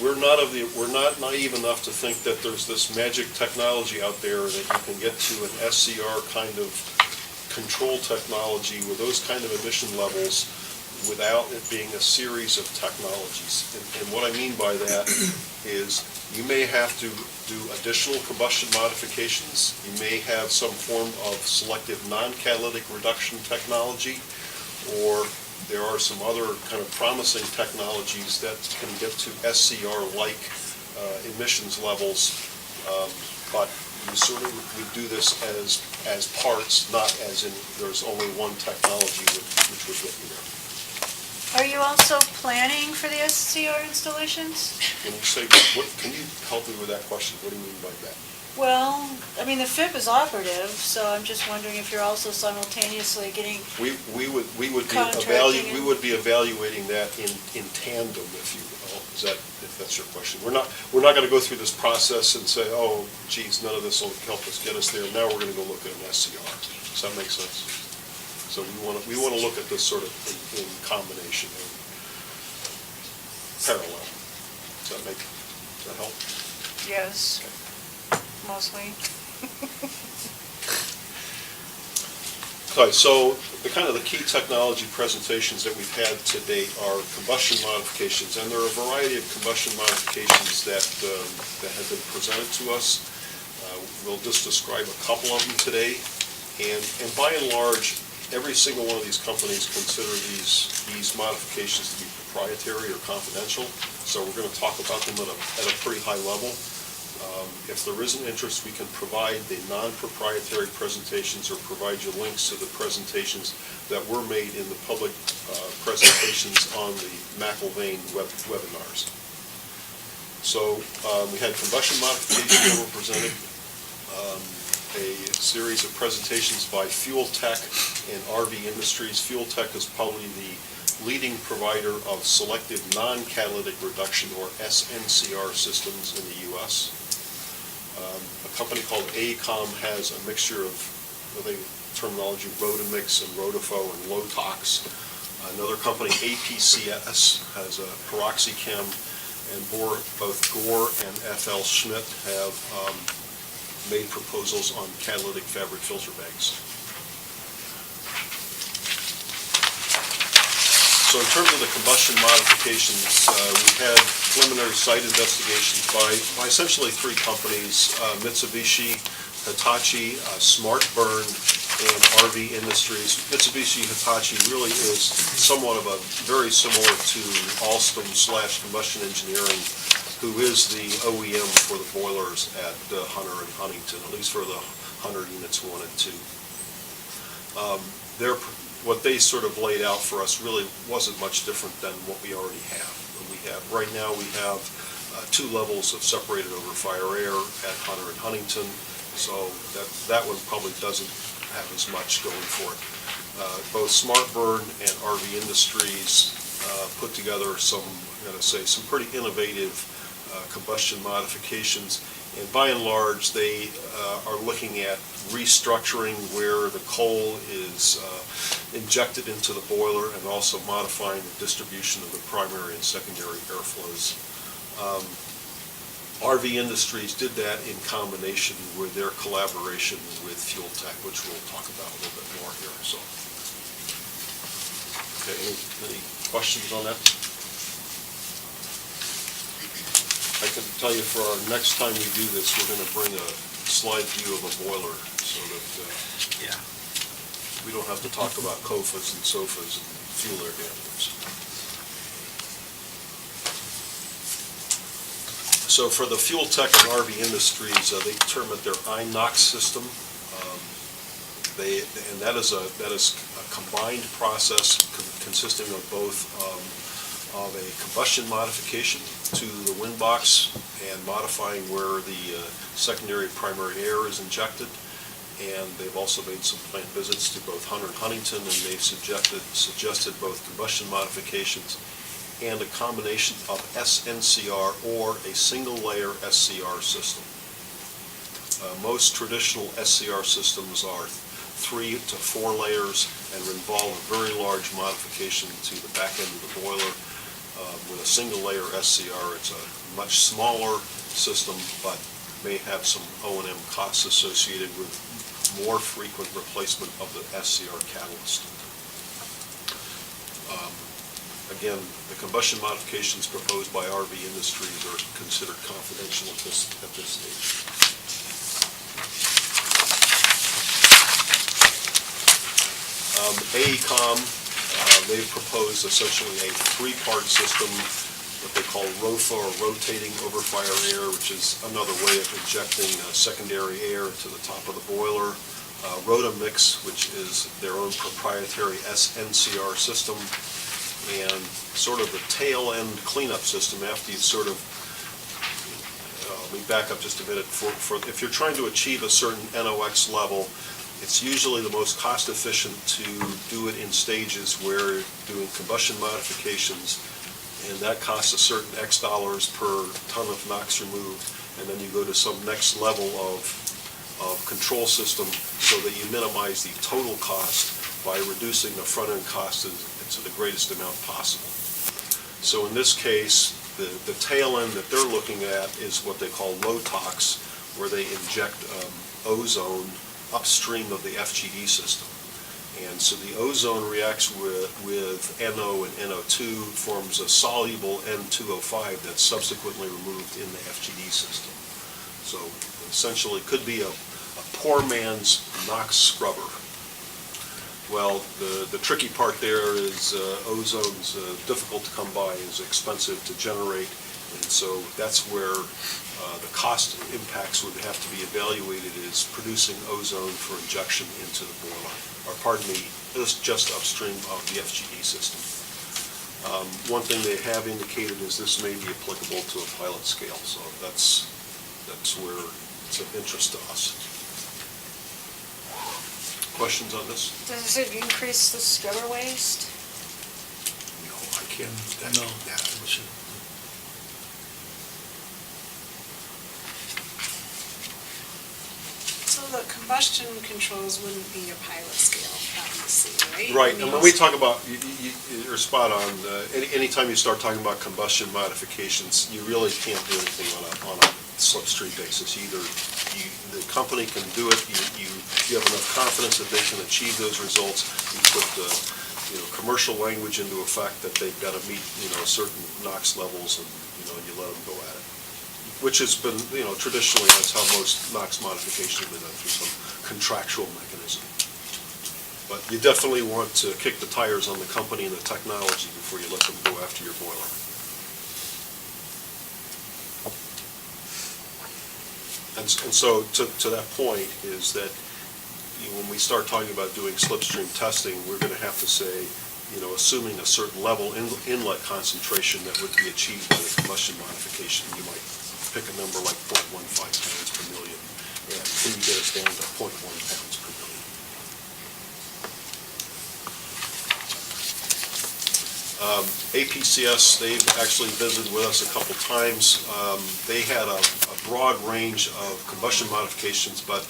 we're not naive enough to think that there's this magic technology out there that you can get to an SCR kind of control technology with those kind of emission levels without it being a series of technologies. And what I mean by that is you may have to do additional combustion modifications. You may have some form of selective non-catalytic reduction technology, or there are some other kind of promising technologies that can get to SCR-like emissions levels, but you sort of would do this as parts, not as in there's only one technology which would get you there. Are you also planning for the SCR installations? Can you help me with that question? What do you mean by that? Well, I mean, the FIP is operative, so I'm just wondering if you're also simultaneously getting We would be contracting and- evaluating that in tandem, if you will. If that's your question. We're not going to go through this process and say, oh, geez, none of this will help us get us there. Now we're going to go look at an SCR. Does that make sense? So we want to look at this sort of in combination, in parallel. Does that help? Yes, mostly. Okay, so the key technology presentations that we've had to date are combustion modifications, and there are a variety of combustion modifications that have been presented to us. We'll just describe a couple of them today, and by and large, every single one of these companies consider these modifications to be proprietary or confidential, so we're going to talk about them at a pretty high level. If there is an interest, we can provide the non-proprietary presentations or provide you links to the presentations that were made in the public presentations on the McIlvain webinars. So we had combustion modifications that were presented, a series of presentations by Fuel Tech and RV Industries. Fuel Tech is probably the leading provider of selective non-catalytic reduction, or SNCR, systems in the U.S. A company called AECOM has a mixture of, the terminology, Rotamix and Rotafo and Low-Tox. Another company, APCS, has a PeroxyChem, and both Gore and FL Schmidt have made proposals on catalytic fabric filter bags. So in terms of the combustion modifications, we had preliminary site investigations by essentially three companies, Mitsubishi, Hitachi, Smart Burn, and RV Industries. Mitsubishi Hitachi really is somewhat of a very similar to Alstom / Combustion Engineering, who is the OEM for the boilers at Hunter and Huntington, at least for the Hunter units 1 and 2. What they sort of laid out for us really wasn't much different than what we already have. Right now we have 2 levels of separated over fire air at Hunter and Huntington, so that one probably doesn't have as much going for it. Both Smart Burn and RV Industries put together some pretty innovative combustion modifications, and by and large they are looking at restructuring where the coal is injected into the boiler and also modifying the distribution of the primary and secondary airflows. RV Industries did that in combination with their collaboration with Fuel Tech, which we'll talk about a little bit more here. So, okay, any questions on that? I can tell you for our next time we do this, we're going to bring a slide view of a boiler so that we don't have to talk about COFAs and SOFAs and fuel air dampers. So for the Fuel Tech and RV Industries, they term it their iNOx system. And that is a combined process consisting of both of a combustion modification to the wind box and modifying where the secondary and primary air is injected. And they've also made some plant visits to both Hunter and Huntington, and they've suggested both combustion modifications and a combination of SNCR or a single layer SCR system. Most traditional SCR systems are 3 to 4 layers and involve a very large modification to the back end of the boiler. With a single layer SCR, it's a much smaller system, but may have some O&M costs associated with more frequent replacement of the SCR catalyst. Again, the combustion modifications proposed by RV Industries are considered confidential at this stage. AECOM, they've proposed essentially a 3-part system, what they call ROFA, or rotating over fire air, which is another way of injecting secondary air to the top of the boiler. Rotamix, which is their own proprietary SNCR system, and sort of the tail end cleanup system after you've sort of, let me back up just a minute, if you're trying to achieve a certain NOx level, it's usually the most cost efficient to do it in stages where you're doing combustion modifications, and that costs a certain X dollars per ton of NOx removed, and then you go to some next level of control system so that you minimize the total cost by reducing the front-end cost to the greatest amount possible. So in this case, the tail end that they're looking at is what they call low-tox, where they inject ozone upstream of the FGD system. And so the ozone reacts with NO and NO2, forms a soluble N2O5 that's subsequently removed in the FGD system. So essentially it could be a poor man's NOx scrubber. Well, the tricky part there is ozone's difficult to come by, is expensive to generate, and so that's where the cost impacts would have to be evaluated, is producing ozone for injection into the boiler, or pardon me, just upstream of the FGD system. One thing they have indicated is this may be applicable to a pilot scale, so that's where it's of interest to us. Questions on this? Does it increase the scrubber waste? No, I can't. No. Yeah. We should- So the combustion controls wouldn't be a pilot scale, obviously, right? Right, I and mean, when we talk about, you're spot on, anytime you start talking about combustion modifications, you really can't do anything on a slipstream basis. Either the company can do it, you have enough confidence that they can achieve those results, you put the, commercial language into effect that they've got to meet, certain NOx levels, and, you let them go at it. Which has been, traditionally, that's how most NOx modifications have been done, through some contractual mechanism. But you definitely want to kick the tires on the company and the technology before you let them go after your boiler. And so, to that point, is that when we start talking about doing slipstream testing, we're going to have to say, assuming a certain level inlet concentration that would be achieved by the combustion modification, you might pick a number like 0.15 pounds per million. And can you get us down to 0.1 pounds per million? APCS, they've actually visited with us a couple times. They had a broad range of combustion modifications, but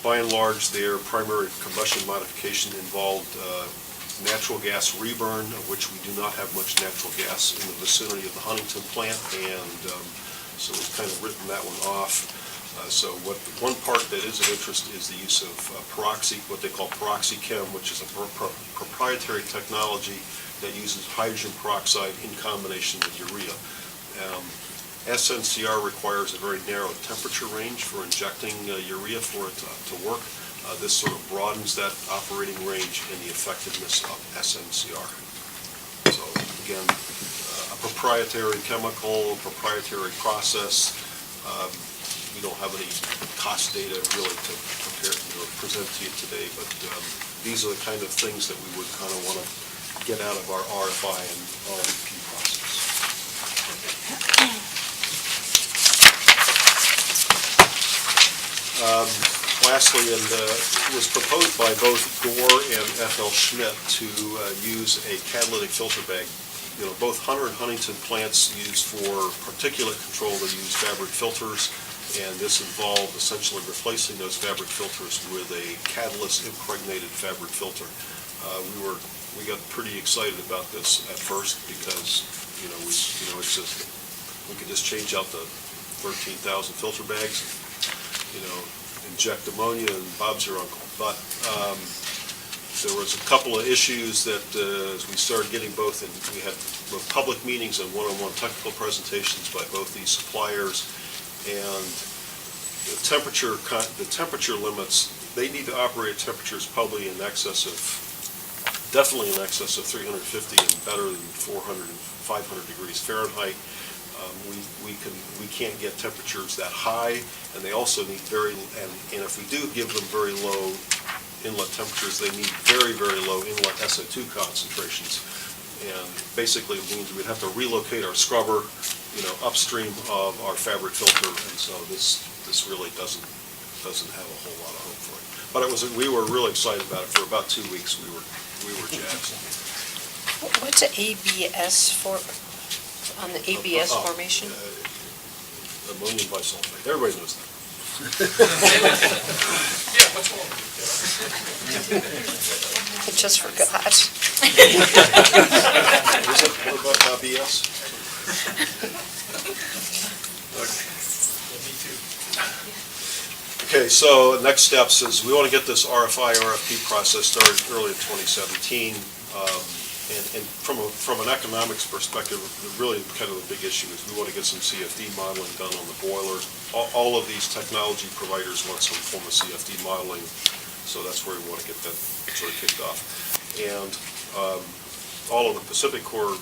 by and large, their primary combustion modification involved natural gas reburn, of which we do not have much natural gas in the vicinity of the Huntington plant, and so we've kind of written that one off. So one part that is of interest is the use of what they call peroxychem, which is a proprietary technology that uses hydrogen peroxide in combination with urea. SNCR requires a very narrow temperature range for injecting urea for it to work. This sort of broadens that operating range and the effectiveness of SNCR. So again, a proprietary chemical, proprietary process. We don't have any cost data really to prepare or present to you today, but these are the kind of things that we would kind of want to get out of our RFI and RFP process. Lastly, and it was proposed by both Gore and F.L. Schmidt to use a catalytic filter bag. Both Hunter and Huntington plants use for particulate control, they use fabric filters, and this involved essentially replacing those fabric filters with a catalyst impregnated fabric filter. We got pretty excited about this at first because it's just, we could just change out the 13,000 filter bags, inject ammonia, and Bob's your uncle. But there was a couple of issues that as we started getting both, and we had both public meetings and one-on-one technical presentations by both these suppliers, and the temperature limits, they need to operate at temperatures probably definitely in excess of 350 and better than 400 and 500 degrees Fahrenheit. We can't get temperatures that high, and they also need and if we do give them very low inlet temperatures, they need very, very low inlet SO2 concentrations. And basically it means we'd have to relocate our scrubber, upstream of our fabric filter, and so this really doesn't have a whole lot of hope for it. But we were really excited about it. For about 2 weeks, we were jazzed. What's an ABS for, on the ABS formation? Ammonium bisulfate. Everybody knows that. Yeah, what's wrong? I just forgot. What about ABS? Me too. Okay, so next steps is we want to get this RFI, RFP process started early in 2017. And from an economics perspective, really kind of the big issue is we want to get some CFD modeling done on the boiler. All of these technology providers want some form of CFD modeling. So that's where we want to get that sort of kicked off. And all of the Pacific Corps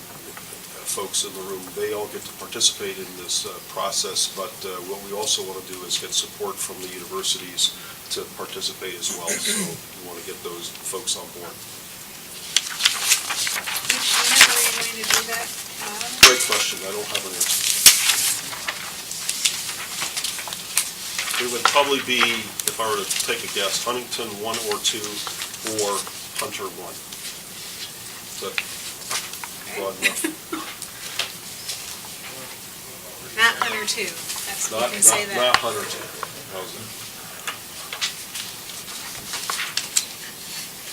folks in the room, they all get to participate in this process, but what we also want to do is get support from the universities to participate as well. So we want to get those folks on board. Which unit are you going to do that on? Great question. I don't have an answer. It would probably be, if I were to take a guess, Huntington 1 or 2 or Hunter 1. Is that broad enough? Not Hunter 2. That's, you Not, can say not, that. not Hunter 2. How's that?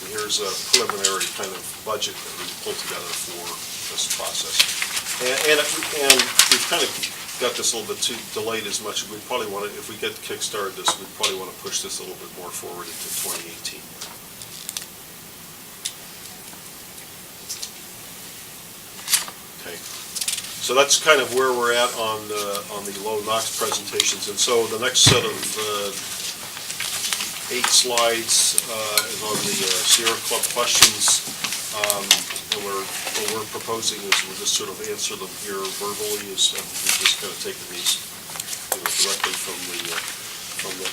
And here's a preliminary kind of budget that we pulled together for this process. And we've kind of got this a little bit too delayed as much. We probably want to, if we get kick-started this, we probably want to push this a little bit more forward into 2018. Okay. So that's kind of where we're at on the low NOx presentations. And so the next set of 8 slides is on the Sierra Club questions. And what we're proposing is we'll just sort of answer them here verbally, as we've just kind of taken these directly from the,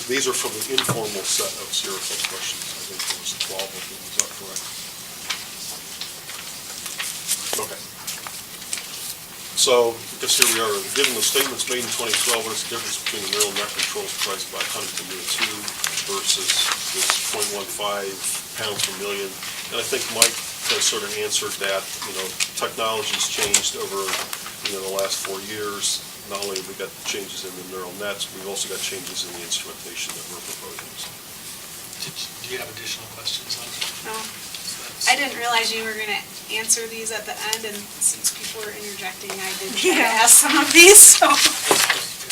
these are from the informal set of Sierra Club questions. I think there was 12 of them, is that correct? Okay. So, I guess here we are, given the statements made in 2012, what is the difference between the neural net controls priced by Huntington Unit 2 versus this 0.15 pounds per million? And I think Mike has sort of answered that. Technology's changed over, the last 4 years. Not only have we got changes in the neural nets, we've also got changes in the instrumentation that we're proposing. Do you have additional questions on it? No. I didn't realize you were going to answer these at the end, and since people were interjecting, I did try to ask some of these, so.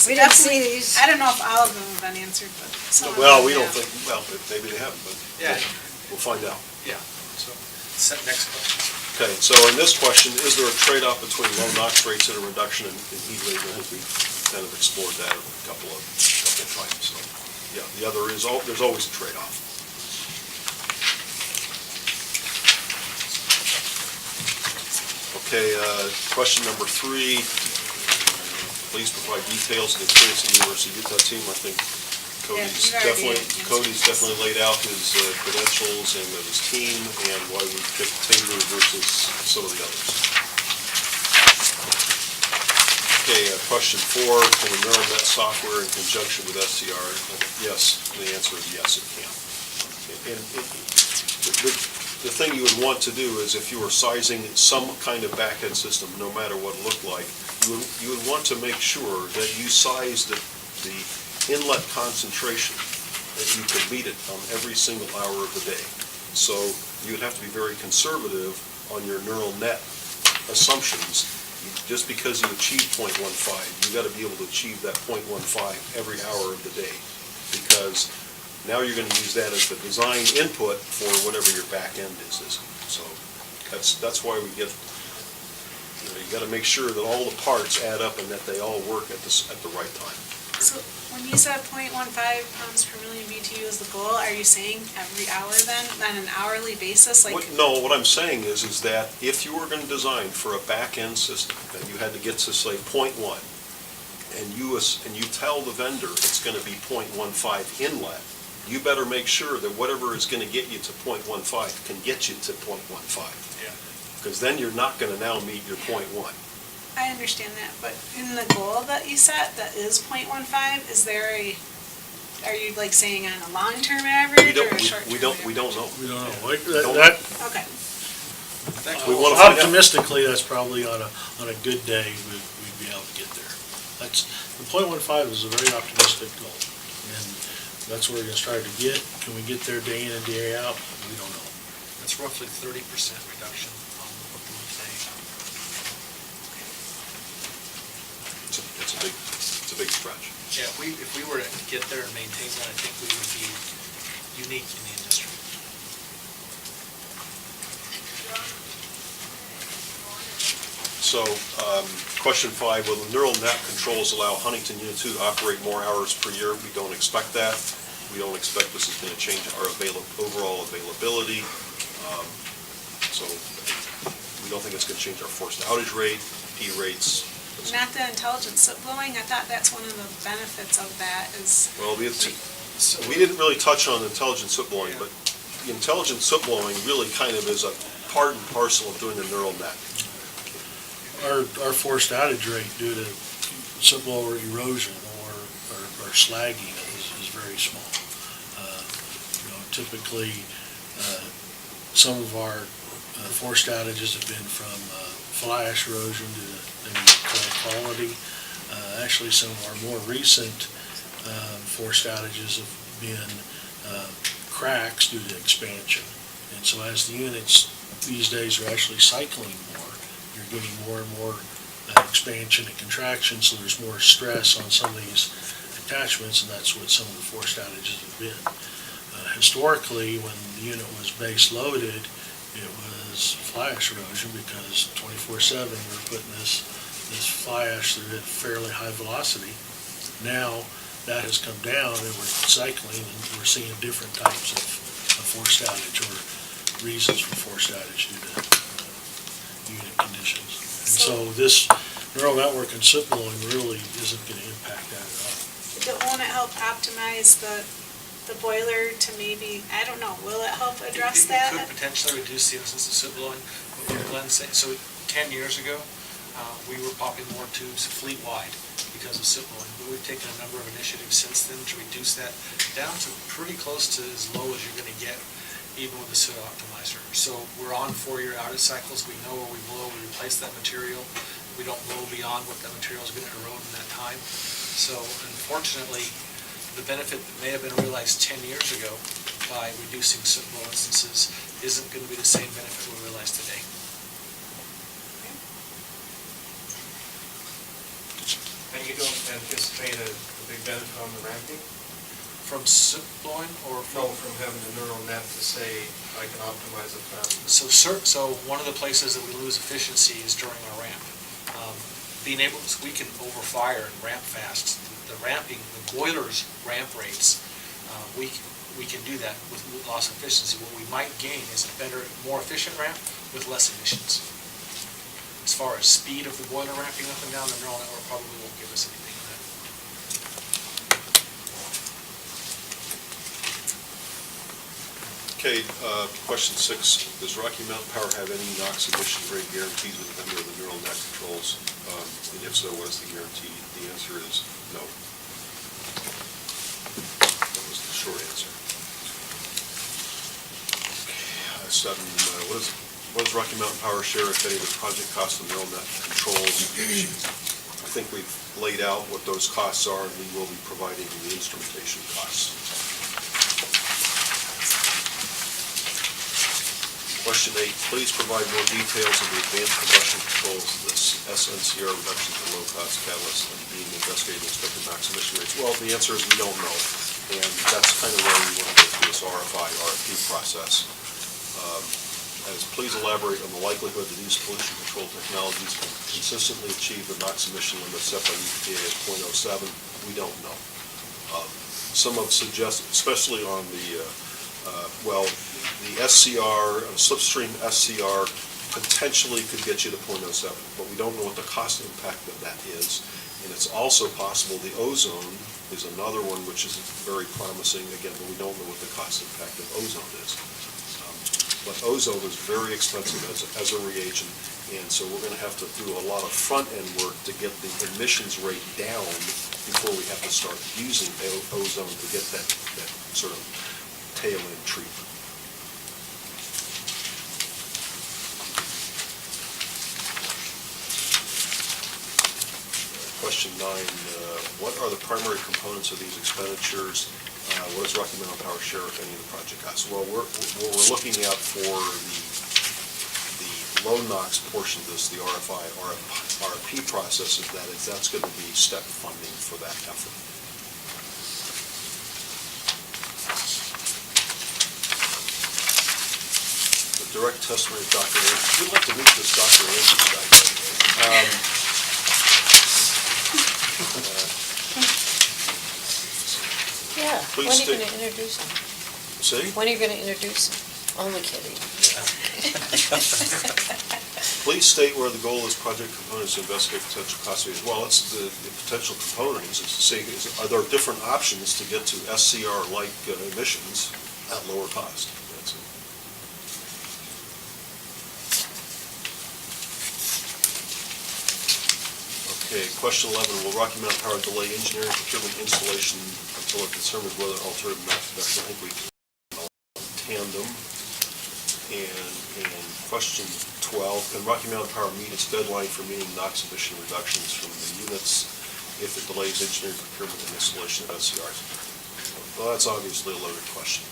We didn't see these. I don't know if all of them have been answered, but some of them Well, we don't have. think, well, maybe they haven't, but Yeah. we'll find out. Yeah, so, next question. Okay, so in this question, is there a trade-off between low NOx rates and a reduction in heat rate? I think we've kind of explored that a couple of times. So, yeah, the other is, there's always a trade-off. Okay, question number 3. Please provide details of the experience of the University of Utah team. I think Cody's definitely laid out his credentials and his team and why we picked Taylor versus some of the others. Okay, question 4, can the neural net software in conjunction with SCR? Yes, the answer is yes, it can. And the thing you would want to do is if you were sizing some kind of back-end system, no matter what it looked like, you would want to make sure that you size the inlet concentration, that you could meet it on every single hour of the day. So you would have to be very conservative on your neural net assumptions. Just because you achieve 0.15, you got to be able to achieve that 0.15 every hour of the day, because now you're going to use that as the design input for whatever your back end is. So that's why we get, you got to make sure that all the parts add up and that they all work at the right time. So when you said 0.15 pounds per million BTU is the goal, are you saying every hour then, on an hourly basis? No, what I'm saying is that if you were going to design for a back-end system and you had to get to, say, 0.1, and you tell the vendor it's going to be 0.15 inlet, you better make sure that whatever is going to get you to 0.15 can get you to 0.15. Yeah. Because then you're not going to now meet your 0.1. I understand that, but in the goal that you set, that is 0.15, are you like saying on a long-term average or a short-term average? We don't know. We don't know. Okay. We want to find out. Optimistically, that's probably on a good day, we'd be able to get there. The 0.15 is a very optimistic goal, and that's what we're going to strive to get. Can we get there day in and day out? We don't know. That's roughly 30% reduction on what we were saying. It's a big stretch. Yeah, if we were to get there and maintain that, I think we would be unique in the industry. So, question 5, will the neural net controls allow Huntington Unit 2 to operate more hours per year? We don't expect that. We don't expect this is going to change our overall availability. So we don't think it's going to change our forced outage rate, P rates. Not the intelligent soot blowing, I thought that's one of the benefits of that is. Well, we didn't really touch on intelligent soot blowing, but the intelligent soot blowing really kind of is a part and parcel of doing a neural net. Our forced outage rate due to soot blower erosion or slagging is very small. Typically, some of our forced outages have been from fly ash erosion due to maybe coal quality. Actually, some of our more recent forced outages have been cracks due to expansion. And so as the units these days are actually cycling more, you're getting more and more expansion and contraction, so there's more stress on some of these attachments, and that's what some of the forced outages have been. Historically, when the unit was base loaded, it was fly ash erosion because 24/7 we were putting this fly ash through at fairly high velocity. Now that has come down and we're cycling and we're seeing different types of forced outage or reasons for forced outage due to unit conditions. And so this neural network and soot blowing really isn't going to impact that at all. Won't it help optimize the boiler to maybe, I don't know, will it help address that? It could potentially reduce the incidence of soot blowing. What Glenn's saying, so 10 years ago, we were popping more tubes fleet-wide because of soot blowing, but we've taken a number of initiatives since then to reduce that down to pretty close to as low as you're going to get, even with the soot optimizer. So we're on 4-year outage cycles. We know where we blow, we replace that material. We don't blow beyond what that material is going to erode in that time. So unfortunately, the benefit that may have been realized 10 years ago by reducing soot blow instances isn't going to be the same benefit we realize today. And you don't anticipate a big benefit on the ramping? From soot blowing or No, from having a neural net to say, I can optimize it faster. So one of the places that we lose efficiency is during our ramp. Being able to, we can overfire and ramp fast. The ramping, the boiler's ramp rates, we can do that with loss of efficiency. What we might gain is a better, more efficient ramp with less emissions. As far as speed of the boiler ramping up and down, the neural network probably won't give us anything on that. Okay, question 6, does Rocky Mountain Power have any NOx emission rate guarantees with the vendor of the neural net controls? And if so, what is the guarantee? The answer is no. That was the short answer. Okay, 7, what does Rocky Mountain Power share, if any, of the project costs of neural net controls? I think we've laid out what those costs are, and we will be providing the instrumentation costs. Question 8, please provide more details of the advanced combustion controls, this SNCR reduction to low-cost catalyst and being investigated expected max emission rates. Well, the answer is we don't know, and that's kind of where we want to go through this RFP process. Please elaborate on the likelihood that these pollution control technologies can consistently achieve the NOx emission limit set by EPA at .07. We don't know. Some have suggested, especially on the the SCR, slipstream SCR, potentially could get you to .07, but we don't know what the cost impact of that is. And it's also possible the ozone is another one which is very promising, again, but we don't know what the cost impact of ozone is. But ozone is very expensive as a reagent, and so we're going to have to do a lot of front-end work to get the emissions rate down before we have to start using ozone to get that sort of tail-end treatment. Question 9, what are the primary components of these expenditures? What does Rocky Mountain Power share, if any, of the project costs? Well, what we're looking at for the low NOx portion of this, the RFP process, is that's going to be step funding for that effort. The direct testimony of Dr. Andrews. We'd like to meet this Dr. Andrews guy. Yeah, when Please are you state- going to introduce them? See? When are you going to introduce them? Only kidding. Please state where the goal is project components to investigate potential cost savings. Well, it's the potential components, is to say, are there different options to get to SCR-like emissions at lower cost? That's it. Okay, question 11, will Rocky Mountain Power delay engineering procurement installation until it determines whether alternative methods, I think we tandem. And question 12, can Rocky Mountain Power meet its deadline for meeting NOx emission reductions from the units if it delays engineering procurement and installation of SCRs? Well, that's obviously a loaded question.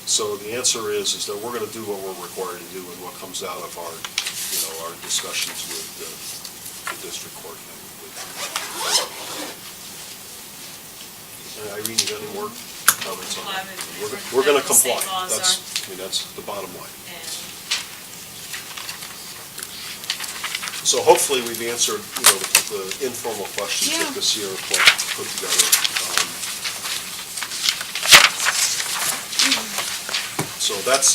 So the answer is that we're going to do what we're required to do and what comes out of our, our discussions with the district court. Irene, you got any more comments on that? We're going to comply. That's the bottom line. So hopefully we've answered, the informal questions that the Sierra Club put together. So that's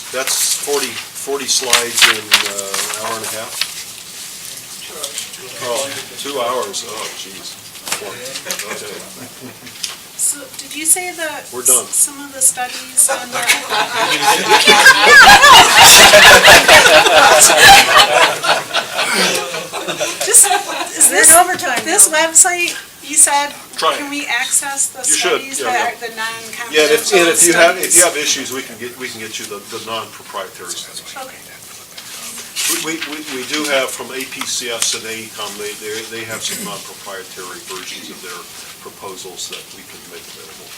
40 slides in an hour and a half. 2 hours. Oh, jeez. Okay. So, did you say that? We're done. Some of the studies on the. Is this overtime this website? You said. Try it. Can we access the You should, studies yeah, that are the non-confidential Yeah, and if you have studies? issues, we can get you the non-proprietary studies. Okay. We do have from APCS and AECOM, they have some non-proprietary versions of their proposals that we can make available.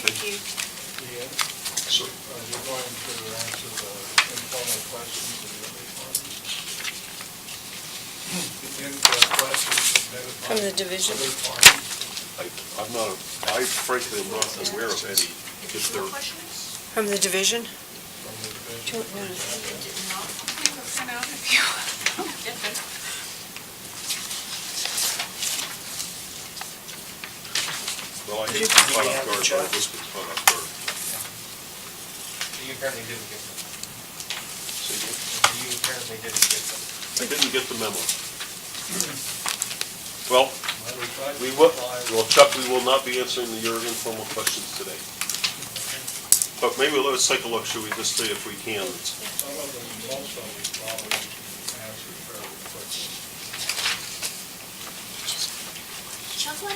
Thank you. Ian, So, you're going to answer the informal questions of the other parties? Questions submitted by From the division? other parties? I frankly am not aware of any. If there, From the division? From the division? Don't know. Print out if you. well, I hate to be caught off guard, but I was caught off guard. You apparently didn't get them. Say again? You apparently didn't get them. I didn't get the memo. Well, We tried to comply. Chuck, we will not be answering your informal questions today. But maybe let's take a look, should we just see if we can? Some of them, most of them probably answered fairly quickly.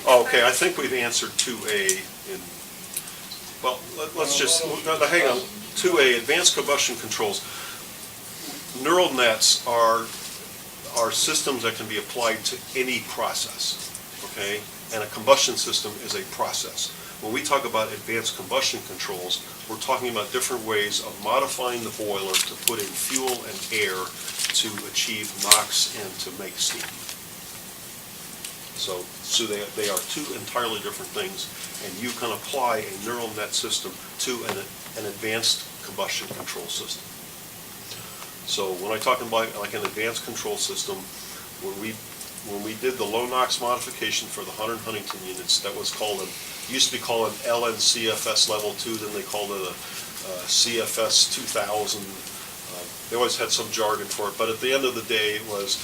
Oh, okay, I think we've answered 2A in, well, let's just, hang on. 2A, advanced combustion controls. Neural nets are systems that can be applied to any process, okay? And a combustion system is a process. When we talk about advanced combustion controls, we're talking about different ways of modifying the boiler to put in fuel and air to achieve NOx and to make steam. So they are two entirely different things, and you can apply a neural net system to an advanced combustion control system. So when I talk about like an advanced control system, when we did the low NOx modification for the Hunter and Huntington units, that was called used to be called an LNCFS level 2, then they called it a CFS 2000. They always had some jargon for it, but at the end of the day, it was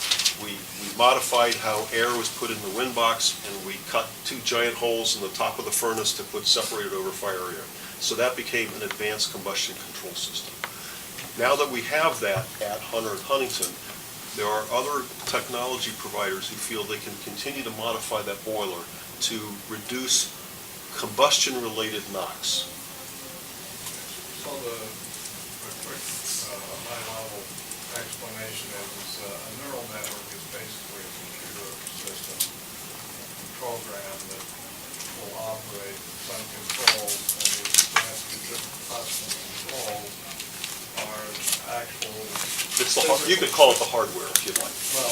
we modified how air was put in the wind box, and we cut 2 giant holes in the top of the furnace to put separated over fire air. So that became an advanced combustion control system. Now that we have that at Hunter and Huntington, there are other technology providers who feel they can continue to modify that boiler to reduce combustion-related NOx. So a quick high-level explanation is a neural network is basically a computer system program that will operate some controls, and the advanced combustion controls are actual. You could call it the hardware if you'd like. Well,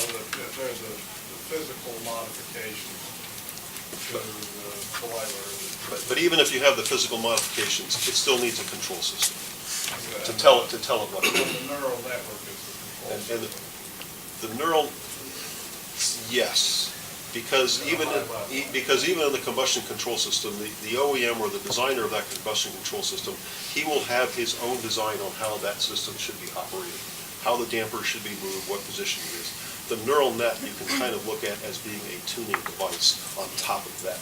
there's the physical modifications to the boiler. But even if you have the physical modifications, it still needs a control system to tell it what to do. The neural network is the control And system. the neural, yes, Because even in the combustion control system, the OEM or the designer of that combustion control system, he will have his own design on how that system should be operated, how the damper should be moved, what position it is. The neural net you can kind of look at as being a tuning device on top of that,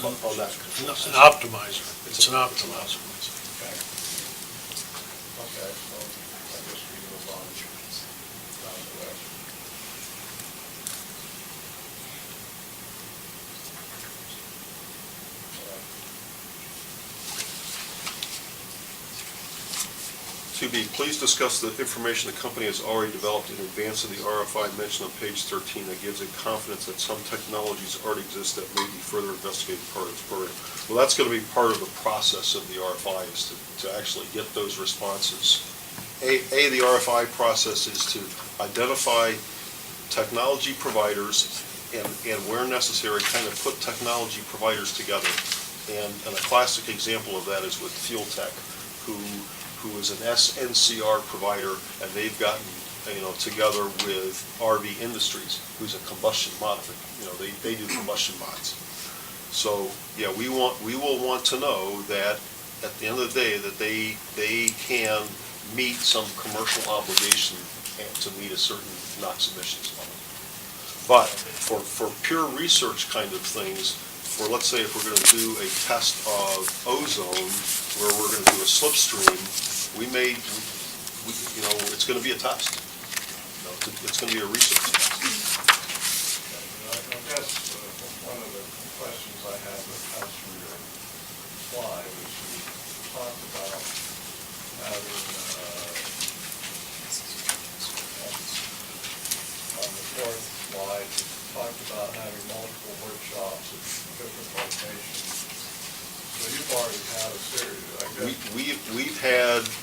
on that control It's system. an optimizer. It's an optimizer. Okay. Okay, so I guess we move on down the list. To be, please discuss the information the company has already developed in advance of the RFI mentioned on page 13 that gives it confidence that some technologies already exist that may be further investigated part of this program. Well, that's going to be part of the process of the RFI is to actually get those responses. The RFI process is to identify technology providers and where necessary, kind of put technology providers together. And a classic example of that is with Fuel Tech, who is an SNCR provider, and they've gotten, together with RV Industries, who's a combustion they do combustion mods. So, yeah, we will want to know that at the end of the day, that they can meet some commercial obligation to meet a certain NOx emissions level. But for pure research kind of things, let's say if we're going to do a test of ozone, where we're going to do a slipstream, it's going to be a test. It's going to be a research test. I guess one of the questions I have that comes from your slide is you talked about having, on the fourth slide, you talked about having multiple workshops at different locations. So you've already had a series, I guess.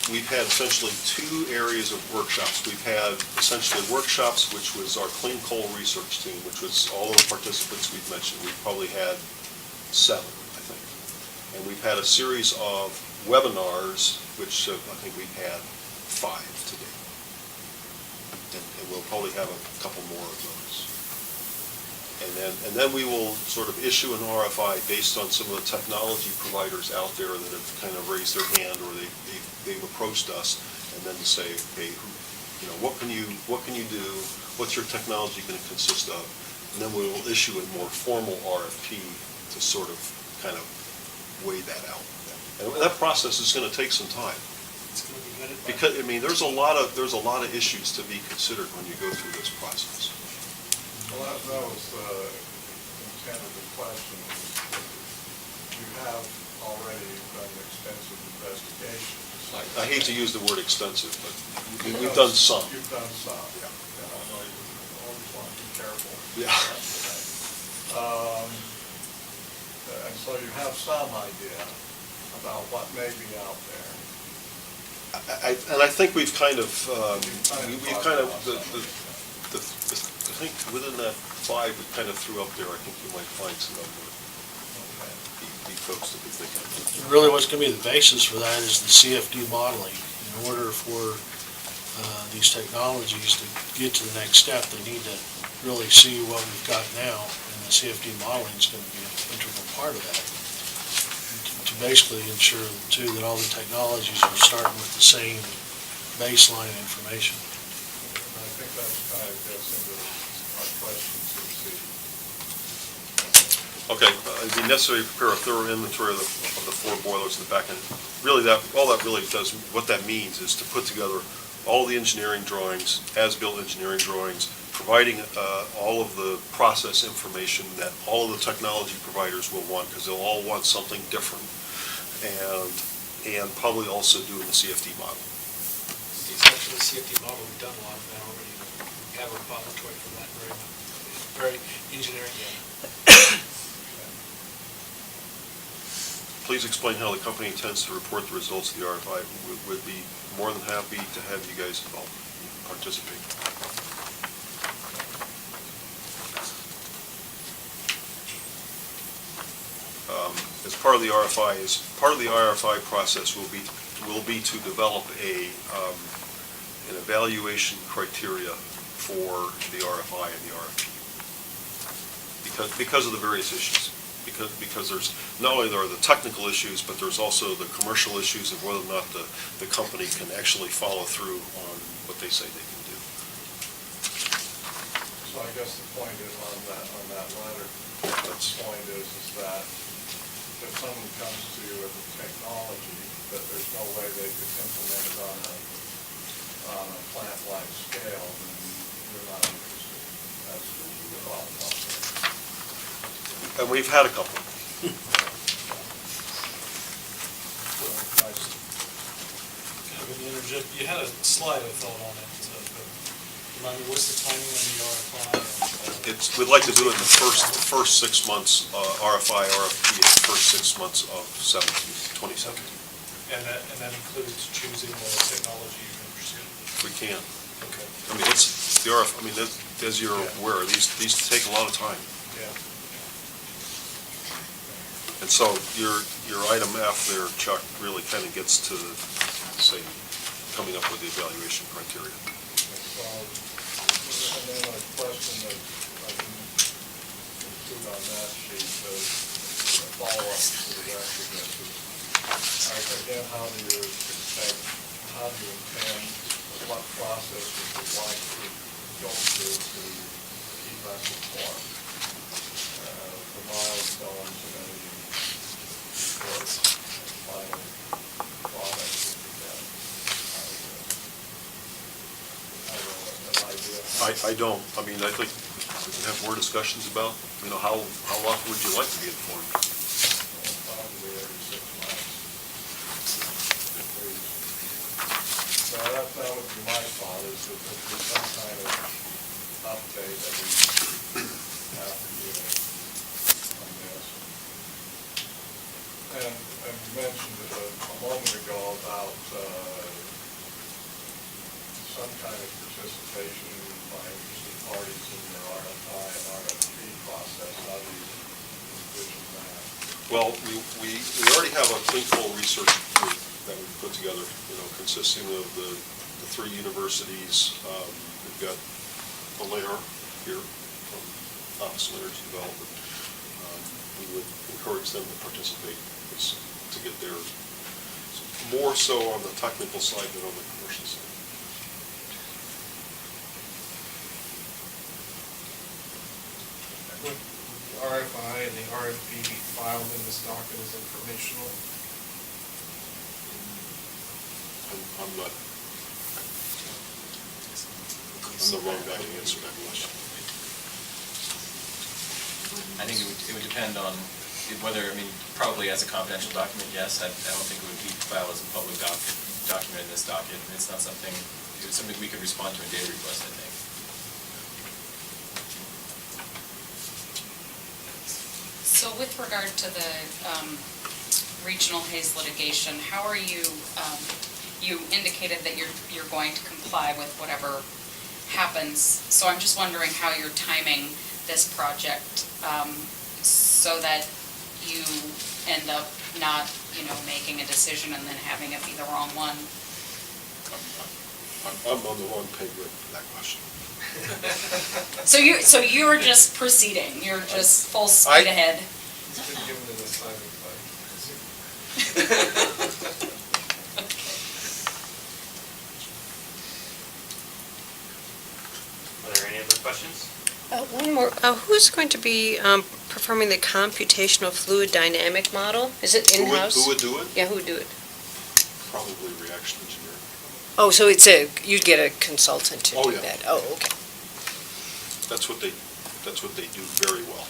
We've had essentially two areas of workshops. We've had essentially workshops, which was our clean coal research team, which was all of the participants we've mentioned. We've probably had 7, I think. And we've had a series of webinars, which I think we've had 5 today. And we'll probably have a couple more of those. And then we will sort of issue an RFI based on some of the technology providers out there that have kind of raised their hand or they've approached us, and then to say, hey, what can you do? What's your technology going to consist of? And then we will issue a more formal RFP to sort of kind of weigh that out. And that process is going to take some time. It's going to be vetted by- Because there's a lot of issues to be considered when you go through this process. Well, that was the intent of the question. You have already done extensive investigation. I hate to use the word extensive, but we've done some. You've done some. Yeah. I know you always want to be careful. Yeah. And so you have some idea about what may be out there. I think we've kind of, I think within that 5 we kind of threw up there, I think you might find some of the folks that we think of. Really, what's going to be the basis for that is the CFD modeling. In order for these technologies to get to the next step, they need to really see what we've got now, and the CFD modeling is going to be an integral part of that. To basically ensure, too, that all the technologies are starting with the same baseline information. And I think that kind of gets into our questions to see. Okay, it'd be necessary to prepare a thorough inventory of the 4 boilers in the back end. Really, all that really does, what that means is to put together all the engineering drawings, as-built engineering drawings, providing all of the process information that all of the technology providers will want, because they'll all want something different, and probably also doing the CFD model. The exception of the CFD model, we've done a lot of that already. We have a repository for that, very engineering. Please explain how the company intends to report the results of the RFI. We'd be more than happy to have you guys involved, participate. As part of the RFI process will be to develop an evaluation criteria for the RFI and the RFP. because of the various issues. Because there's, not only are the technical issues, but there's also the commercial issues of whether or not the company can actually follow through on what they say they can do. So I guess the point is on that letter, the point is that if someone comes to you with a technology, that there's no way they could implement it on a plant-like scale, then you're not interested. That's the problem. And we've had a couple. Kind of an interject, you had a slide, I thought, on it, but remind me, what's the timing on the RFI? We'd like to do it in the first 6 months, RFI, RFP, in the first 6 months of 2017. And that includes choosing the technology you're interested in? We can. Okay. I mean, as you're aware, these take a lot of time. Yeah. And so your item F there, Chuck, really kind of gets to, say, coming up with the evaluation criteria. And then a question that I can include on that sheet, a follow-up to the record, again, how do you intend, what process would you like to go through to keep us informed? The milestones and any final product that you get. I don't know, an idea. I don't. I mean, I think we can have more discussions about, how often would you like to be informed? Probably every 6 months. So that would be my thought, is that there would be some kind of update that we have to give on this. And you mentioned it a moment ago about some kind of participation by interested parties in your RFI and RFP process. How do you envision that? Well, we already have a clean coal research group that we put together, consisting of the 3 universities. We've got a layer here from Office of Energy Development. We would encourage them to participate to get their, more so on the technical side than on the commercial side. Would the RFI and the RFP be filed in this docket as informational? I'm the wrong guy to answer that question. I think it would depend on whether, probably as a confidential document, yes. I don't think it would be filed as a public document in this docket. It's not something, it's something we could respond to in data request, I think. So with regard to the regional haze litigation, how are you, you indicated that you're going to comply with whatever happens. So I'm just wondering how you're timing this project so that you end up not, making a decision and then having it be the wrong one. I'm on the wrong page for that question. So you're just proceeding, you're just full speed ahead. He's been given an assignment by. Are there any other questions? One more. Who's going to be performing the computational fluid dynamic model? Is it in-house? Who would do it? Yeah, who would do it? Probably reaction engineering. Oh, so you'd get a consultant to do that? Oh, okay. That's what they do very well.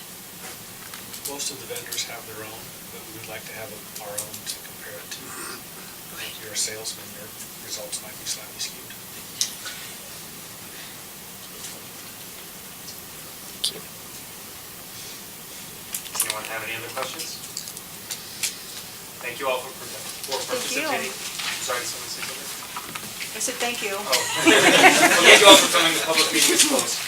Most of the vendors have their own, but we would like to have our own to compare it to. If you're a salesman, your results might be slightly skewed. Thank you. Does anyone have any other questions? Thank you all for participating. Sorry, did someone say something? I said thank you. Oh. Well, thank you all for coming. The public meeting is closed.